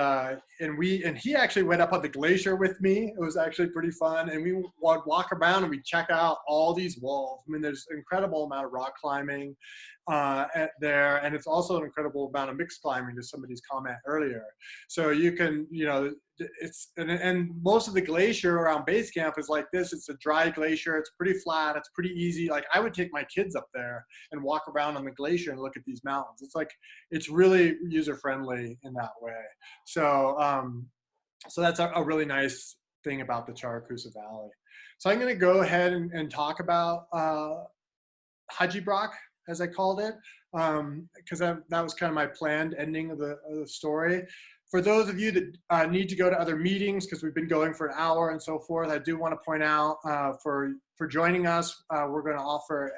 he actually went up on the glacier with me. It was actually pretty fun, and we would walk around and we check out all these walls. I mean, there's an incredible amount of rock climbing there, and it's also an incredible amount of mixed climbing, to somebody's comment earlier. So you can, you know, it's and most of the glacier around base camp is like this. It's a dry glacier. It's pretty flat. It's pretty easy. Like I would take my kids up there and walk around on the glacier and look at these mountains. It's like, it's really user friendly in that way. So so that's a really nice thing about the Charakusa Valley. So I'm going to go ahead and talk about Haji Brak, as I called it, because that was kind of my planned ending of the story. For those of you that need to go to other meetings, because we've been going for an hour and so forth, I do want to point out for joining us, we're going to offer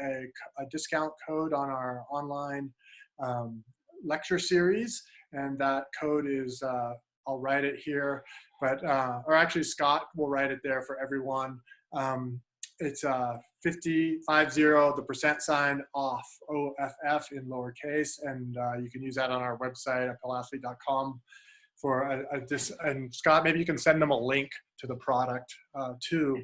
a discount code on our online lecture series, and that code is, I'll write it here, but or actually Scott will write it there for everyone. It's 50, the % off, OFF in lowercase, and you can use that on our website at pilathlete.com for and Scott, maybe you can send them a link to the product too,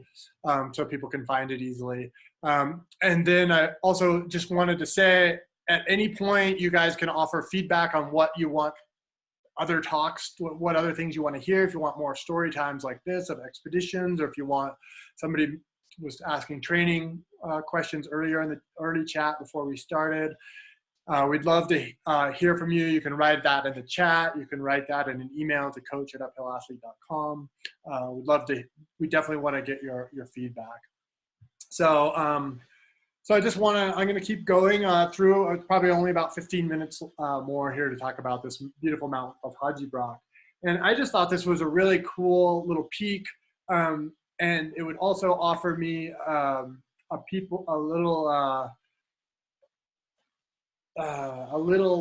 so people can find it easily. And then I also just wanted to say, at any point, you guys can offer feedback on what you want other talks, what other things you want to hear. If you want more story times like this of expeditions, or if you want, somebody was asking training questions earlier in the early chat before we started. We'd love to hear from you. You can write that in the chat. You can write that in an email to coach@uphillathlete.com. We definitely want to get your feedback. So, so I just want to, I'm going to keep going through probably only about 15 minutes more here to talk about this beautiful mountain of Haji Brak. And I just thought this was a really cool little peak. And it would also offer me a little,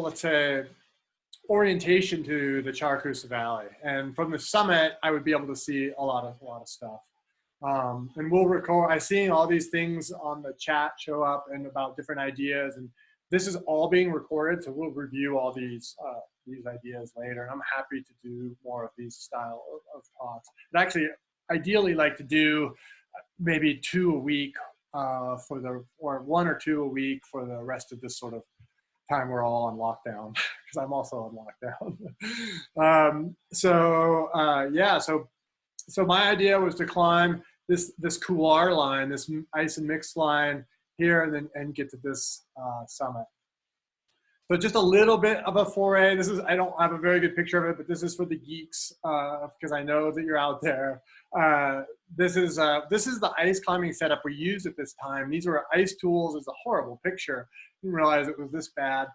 let's say, orientation to the Charakusa Valley. And from the summit, I would be able to see a lot of stuff. And we'll record, I've seen all these things on the chat show up and about different ideas, and this is all being recorded, so we'll review all these ideas later, and I'm happy to do more of these style of talks. I'd actually ideally like to do maybe 2 a week or 1 or 2 a week for the rest of this sort of time we're all on lockdown, because I'm also on lockdown. So my idea was to climb this couloir line, this ice and mix line here, and get to this summit. So just a little bit of a foray. I don't have a very good picture of it, but this is for the geeks, because I know that you're out there. This is the ice climbing setup we used at this time. These were ice tools. It's a horrible picture. Didn't realize it was this bad,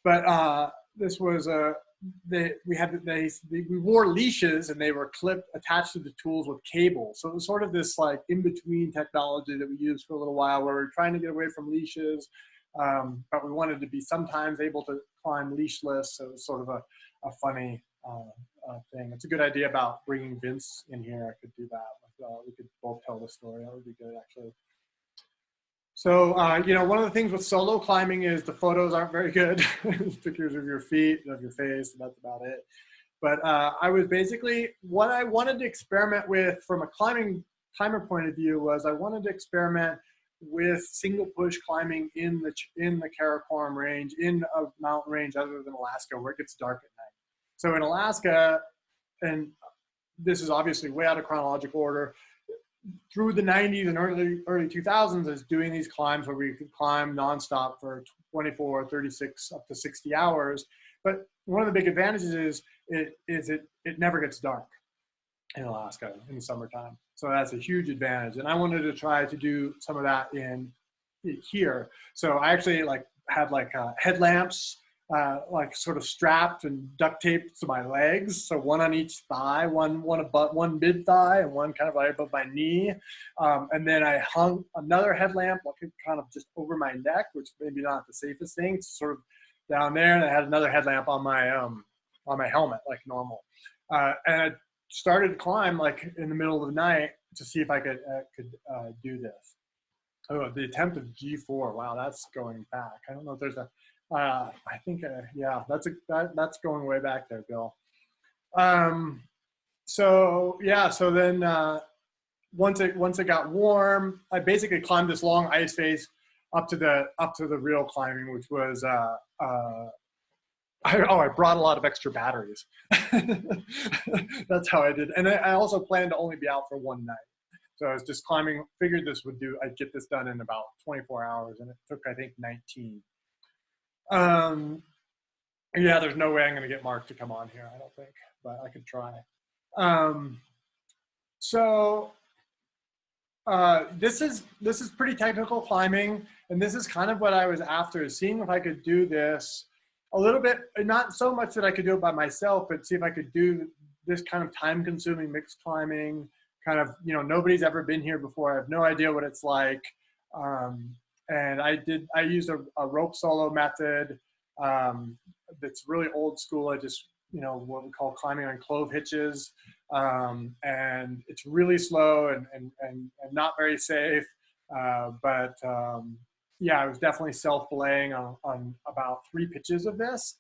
but this was we wore leashes, and they were attached to the tools with cables. So it was sort of this like in-between technology that we used for a little while, where we were trying to get away from leashes, but we wanted to be sometimes able to climb leashless. So it was sort of a funny thing. It's a good idea about bringing Vince in here. I could do that. We could both tell the story. That would be good, actually. So, one of the things with solo climbing is the photos aren't very good. Pictures of your feet, of your face, and that's about it. But I was basically, what I wanted to experiment with from a climber point of view was I wanted to experiment with single push climbing in the Karakoram range, in a mountain range other than Alaska, where it gets dark at night. So in Alaska, and this is obviously way out of chronological order, through the 90s and early 2000s, is doing these climbs where we could climb nonstop for 24, 36, up to 60 hours. But one of the big advantages is it never gets dark in Alaska in the summertime. So that's a huge advantage. And I wanted to try to do some of that in here. So I actually had headlamps, sort of strapped and duct taped to my legs. So one on each thigh, one mid thigh, and one kind of right above my knee. And then I hung another headlamp kind of just over my neck, which maybe not the safest thing. It's sort of down there. And I had another headlamp on my helmet, like normal. And I started to climb in the middle of the night to see if I could do this. Oh, the attempt of G4. Wow, that's going back. I don't know if there's a. I think yeah, that's going way back there, Bill. So then once it got warm, I basically climbed this long ice face up to the real climbing, which was I brought a lot of extra batteries. That's how I did. And I also planned to only be out for one night. So I was just climbing, figured I'd get this done in about 24 hours, and it took, I think, 19. Yeah, there's no way I'm going to get Mark to come on here, I don't think, but I could try. This is pretty technical climbing, and this is kind of what I was after, is seeing if I could do this a little bit, not so much that I could do it by myself, but see if I could do this kind of time-consuming mixed climbing, kind of, nobody's ever been here before. I have no idea what it's like. And I used a rope solo method that's really old school. I just, what we call climbing on clove hitches. And it's really slow and not very safe. Yeah, I was definitely self-belaying on about 3 pitches of this,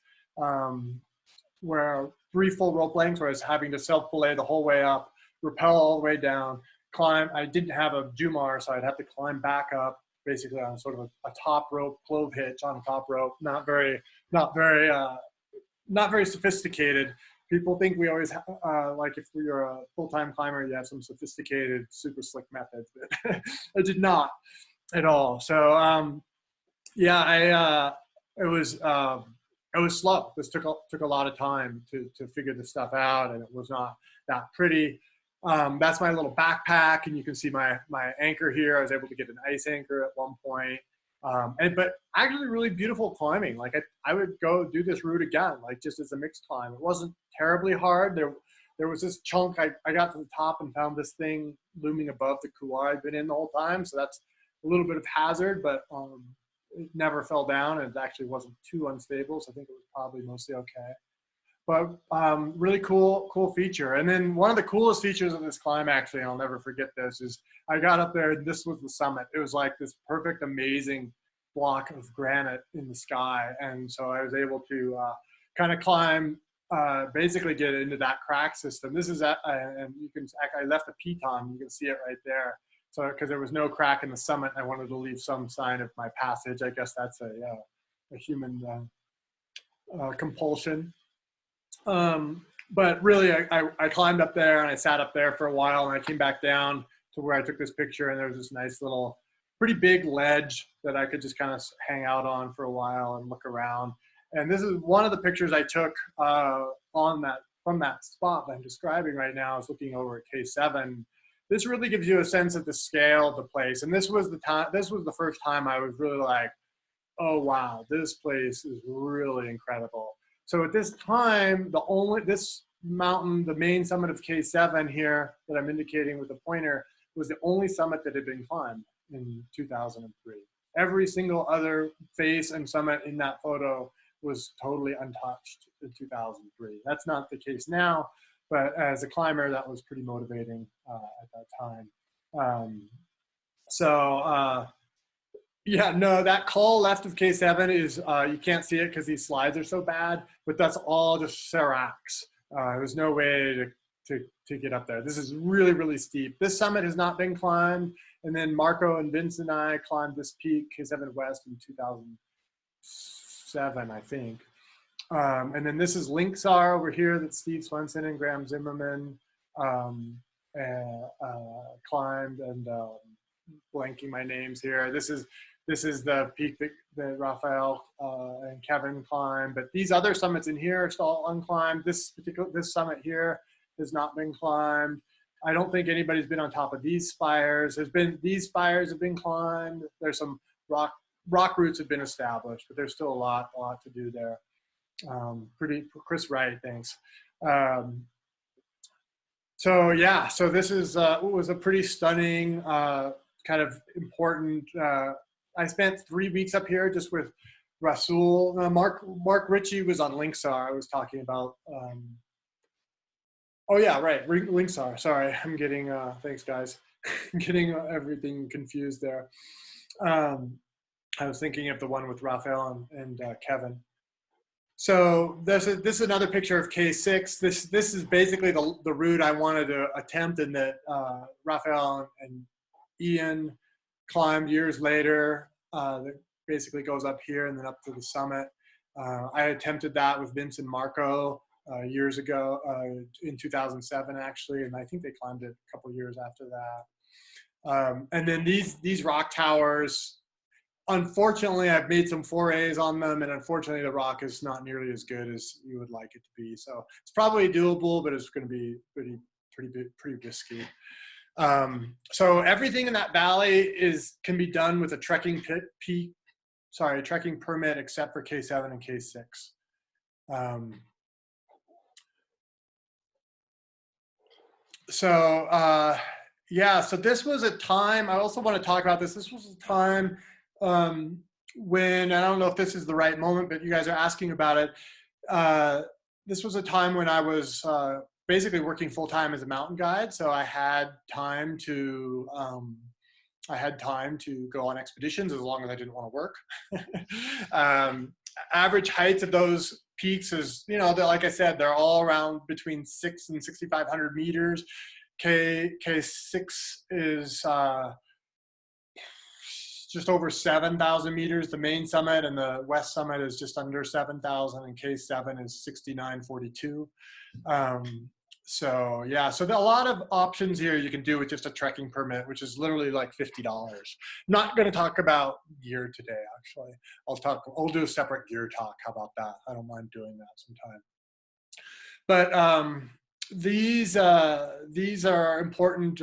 where 3 full rope lengths, where I was having to self-belay the whole way up, rappel all the way down, climb. I didn't have a Jumar, so I'd have to climb back up, basically on sort of a top rope clove hitch on a top rope. Not very sophisticated. People think we always like if you're a full-time climber, you have some sophisticated, super slick methods, but I did not at all. So yeah, it was slow. This took a lot of time to figure this stuff out, and it was not that pretty. That's my little backpack, and you can see my anchor here. I was able to get an ice anchor at one point. But actually really beautiful climbing. Like I would go do this route again, like just as a mixed climb. It wasn't terribly hard. There was this chunk, I got to the top and found this thing looming above the couloir I'd been in the whole time. So that's a little bit of hazard, but it never fell down, and it actually wasn't too unstable. So I think it was probably mostly okay. But really cool feature. And then one of the coolest features of this climb, actually, I'll never forget this, is I got up there and this was the summit. It was like this perfect, amazing block of granite in the sky. And so I was able to kind of climb, basically get into that crack system. This is, and you can, I left a piton, you can see it right there. So, because there was no crack in the summit, I wanted to leave some sign of my passage. I guess that's a human compulsion. But really, I climbed up there and I sat up there for a while, and I came back down to where I took this picture, and there was this nice little, pretty big ledge that I could just kind of hang out on for a while and look around. And this is one of the pictures I took from that spot that I'm describing right now. I was looking over at K7. This really gives you a sense of the scale of the place. And this was the first time I was really like, oh wow, this place is really incredible. So at this time, this mountain, the main summit of K7 here that I'm indicating with the pointer, was the only summit that had been climbed in 2003. Every single other face and summit in that photo was totally untouched in 2003. That's not the case now, but as a climber, that was pretty motivating at that time. Yeah, no, that col left of K7 is, you can't see it because these slides are so bad, but that's all just seracs. There's no way to get up there. This is really, really steep. This summit has not been climbed. And then Marco and Vince and I climbed this peak, K7 West, in 2007, I think. And then this is Linksar over here that Steve Swenson and Graham Zimmerman climbed, and blanking my names here. This is the peak that Raphael and Kevin climbed, but these other summits in here are still unclimbed. This summit here has not been climbed. I don't think anybody's been on top of these spires. These spires have been climbed. There's some rock routes have been established, but there's still a lot to do there. Chris Wright, thanks. So yeah, so this was a pretty stunning, kind of important. I spent 3 weeks up here just with Rasul. Mark Ritchie was on Linksar. I was talking about. Oh yeah, right, Linksar. Sorry, I'm getting. Thanks, guys. I'm getting everything confused there. I was thinking of the one with Raphael and Kevin. So this is another picture of K6. This is basically the route I wanted to attempt, and that Raphael and Ian climbed years later. That basically goes up here and then up to the summit. I attempted that with Vince and Marco years ago, in 2007 actually, and I think they climbed it a couple years after that. And then these rock towers. Unfortunately, I've made some forays on them, and unfortunately, the rock is not nearly as good as you would like it to be. So it's probably doable, but it's going to be pretty risky. So everything in that valley can be done with a trekking permit, except for K7 and K6. Yeah, so this was a time, I also want to talk about this. This was a time when, I don't know if this is the right moment, but you guys are asking about it. This was a time when I was basically working full-time as a mountain guide. So I had time to go on expeditions as long as I didn't want to work. Average heights of those peaks is, like I said, they're all around between 600 and 6,500 meters. K6 is just over 7,000 meters, the main summit, and the west summit is just under 7,000, and K7 is 6,942. So yeah, so there are a lot of options here you can do with just a trekking permit, which is literally like $50. Not going to talk about gear today, actually. I'll do a separate gear talk. How about that? I don't mind doing that sometime. But these are important.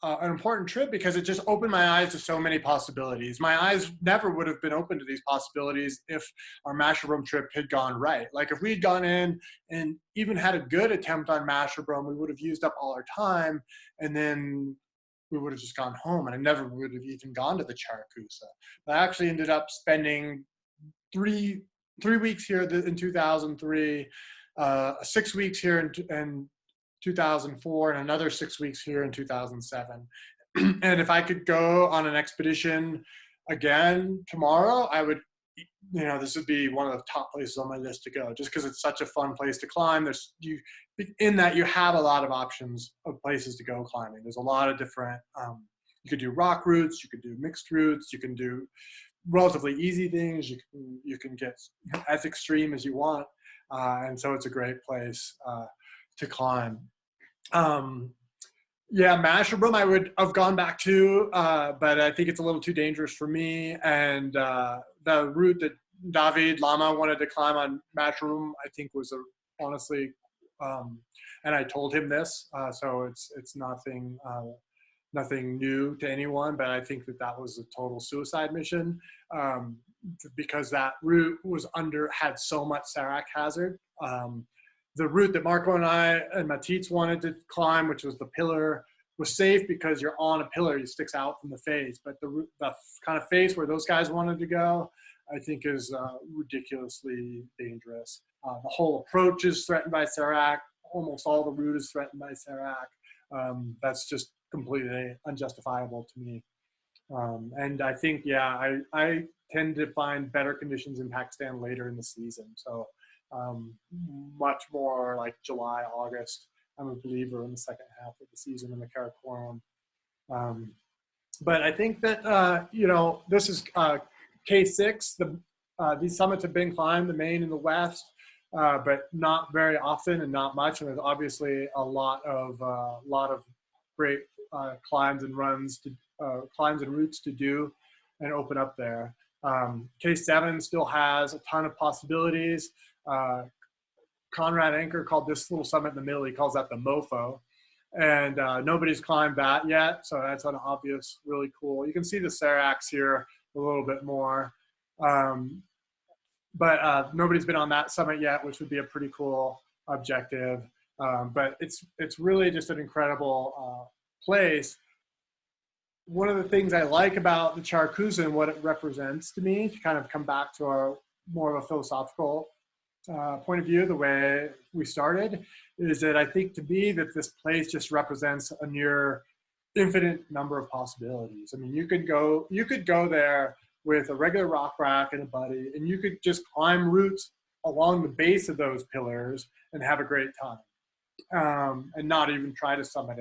An important trip because it just opened my eyes to so many possibilities. My eyes never would have been open to these possibilities if our Masherbrum trip had gone right. Like if we had gone in and even had a good attempt on Masherbrum, we would have used up all our time, and then we would have just gone home, and I never would have even gone to the Charakusa. I actually ended up spending three weeks here in 2003, 6 weeks here in 2004, and another 6 weeks here in 2007. And if I could go on an expedition again tomorrow, I would, this would be one of the top places on my list to go, just because it's such a fun place to climb. You have a lot of options of places to go climbing. There's a lot of different, you could do rock routes, you could do mixed routes, you can do relatively easy things, you can get as extreme as you want. And so it's a great place to climb. Yeah, Masherbrum I would have gone back to, but I think it's a little too dangerous for me. And the route that David Lama wanted to climb on Masherbrum, I think was honestly, and I told him this, so it's nothing new to anyone, but I think that was a total suicide mission, because that route had so much Serac hazard. The route that Marco and I and Matitz wanted to climb, which was the pillar, was safe because you're on a pillar, it sticks out from the face. But the kind of face where those guys wanted to go, I think is ridiculously dangerous. The whole approach is threatened by Serac. Almost all the route is threatened by Serac. That's just completely unjustifiable to me. And I think, yeah, I tend to find better conditions in Pakistan later in the season. So much more like July, August. I'm a believer in the second half of the season in the Karakoram. But I think that, this is K6. These summits have been climbed, the main and the west, but not very often and not much. And there's obviously a lot of great climbs and routes to do and open up there. K7 still has a ton of possibilities. Conrad Anker called this little summit in the middle, he calls that the mofo. And nobody's climbed that yet, so that's an obvious, really cool. You can see the Seracs here a little bit more. But nobody's been on that summit yet, which would be a pretty cool objective. But it's really just an incredible place. One of the things I like about the Charakusa and what it represents to me, to kind of come back to our more of a philosophical point of view, the way we started, is that I think to me that this place just represents a near infinite number of possibilities. I mean, you could go there with a regular rock rack and a buddy, and you could just climb routes along the base of those pillars and have a great time, and not even try to summit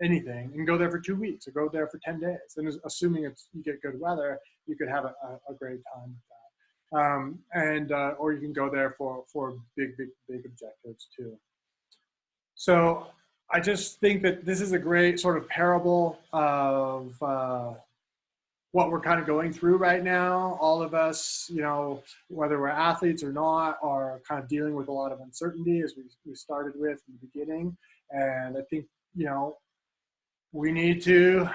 anything, and go there for 2 weeks or go there for 10 days. And assuming you get good weather, you could have a great time with that. Or you can go there for big objectives too. So I just think that this is a great sort of parable of what we're kind of going through right now. All of us, whether we're athletes or not, are kind of dealing with a lot of uncertainty, as we started with in the beginning. And I think, we need to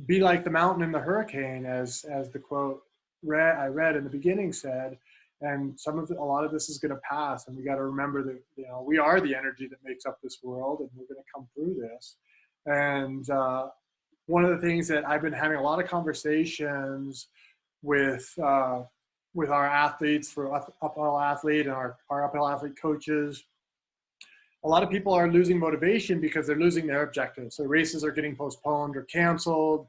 be like the mountain in the hurricane, as the quote I read in the beginning said. And a lot of this is going to pass, and we got to remember that we are the energy that makes up this world, and we're going to come through this. And one of the things that I've been having a lot of conversations with our athletes, for uphill athlete and our uphill athlete coaches. A lot of people are losing motivation because they're losing their objectives. So races are getting postponed or canceled.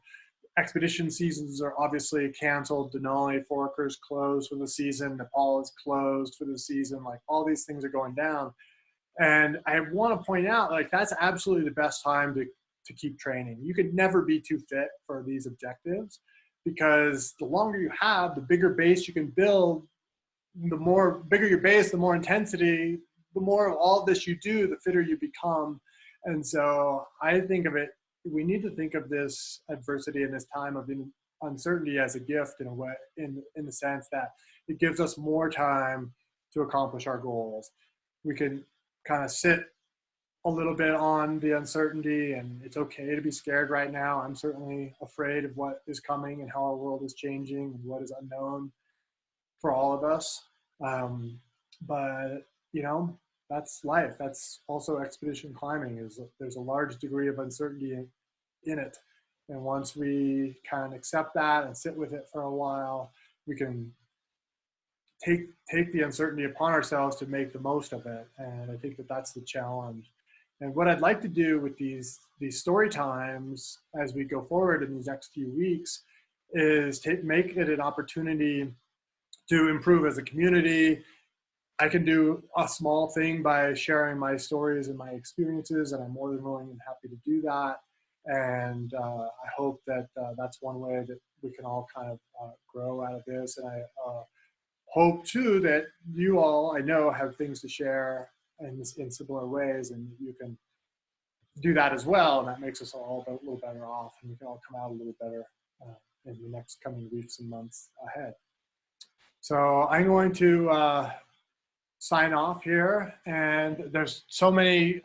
Expedition seasons are obviously canceled. Denali, Forker's closed for the season. Nepal is closed for the season. Like, all these things are going down. And I want to point out, like, that's absolutely the best time to keep training. You could never be too fit for these objectives. because the longer you have, the bigger base you can build. The more bigger your base, the more intensity, the more of all this you do, the fitter you become. And so I think of it, we need to think of this adversity in this time of uncertainty as a gift in a way, in the sense that it gives us more time to accomplish our goals. We can kind of sit a little bit on the uncertainty, and it's okay to be scared right now. I'm certainly afraid of what is coming and how our world is changing and what is unknown for all of us. But, you know, that's life. That's also expedition climbing, is there's a large degree of uncertainty in it. And once we kind of accept that and sit with it for a while, we can take the uncertainty upon ourselves to make the most of it. And I think that that's the challenge. And what I'd like to do with these story times as we go forward in these next few weeks is make it an opportunity to improve as a community. I can do a small thing by sharing my stories and my experiences, and I'm more than willing and happy to do that. And I hope that that's one way that we can all kind of grow out of this. And I hope too that you all, I know, have things to share in similar ways, and you can do that as well. And that makes us all a little better off, and we can all come out a little better in the next coming weeks and months ahead. So I'm going to sign off here, and there's so many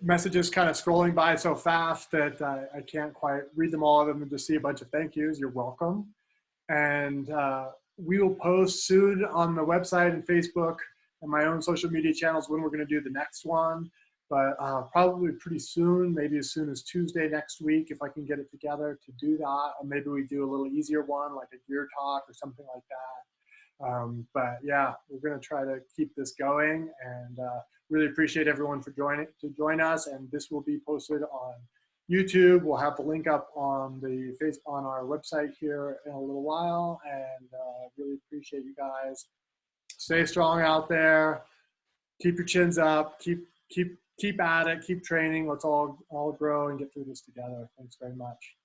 messages kind of scrolling by so fast that I can't quite read them all of them and just see a bunch of thank yous. You're welcome. And we will post soon on the website and Facebook and my own social media channels when we're going to do the next one. But probably pretty soon, maybe as soon as Tuesday next week, if I can get it together to do that. Or maybe we do a little easier one, like a gear talk or something like that. But yeah, we're going to try to keep this going, and really appreciate everyone for join us. And this will be posted on YouTube. We'll have the link up on on our website here in a little while, and really appreciate you guys. Stay strong out there. Keep your chins up. Keep at it. Keep training. Let's all grow and get through this together. Thanks very much.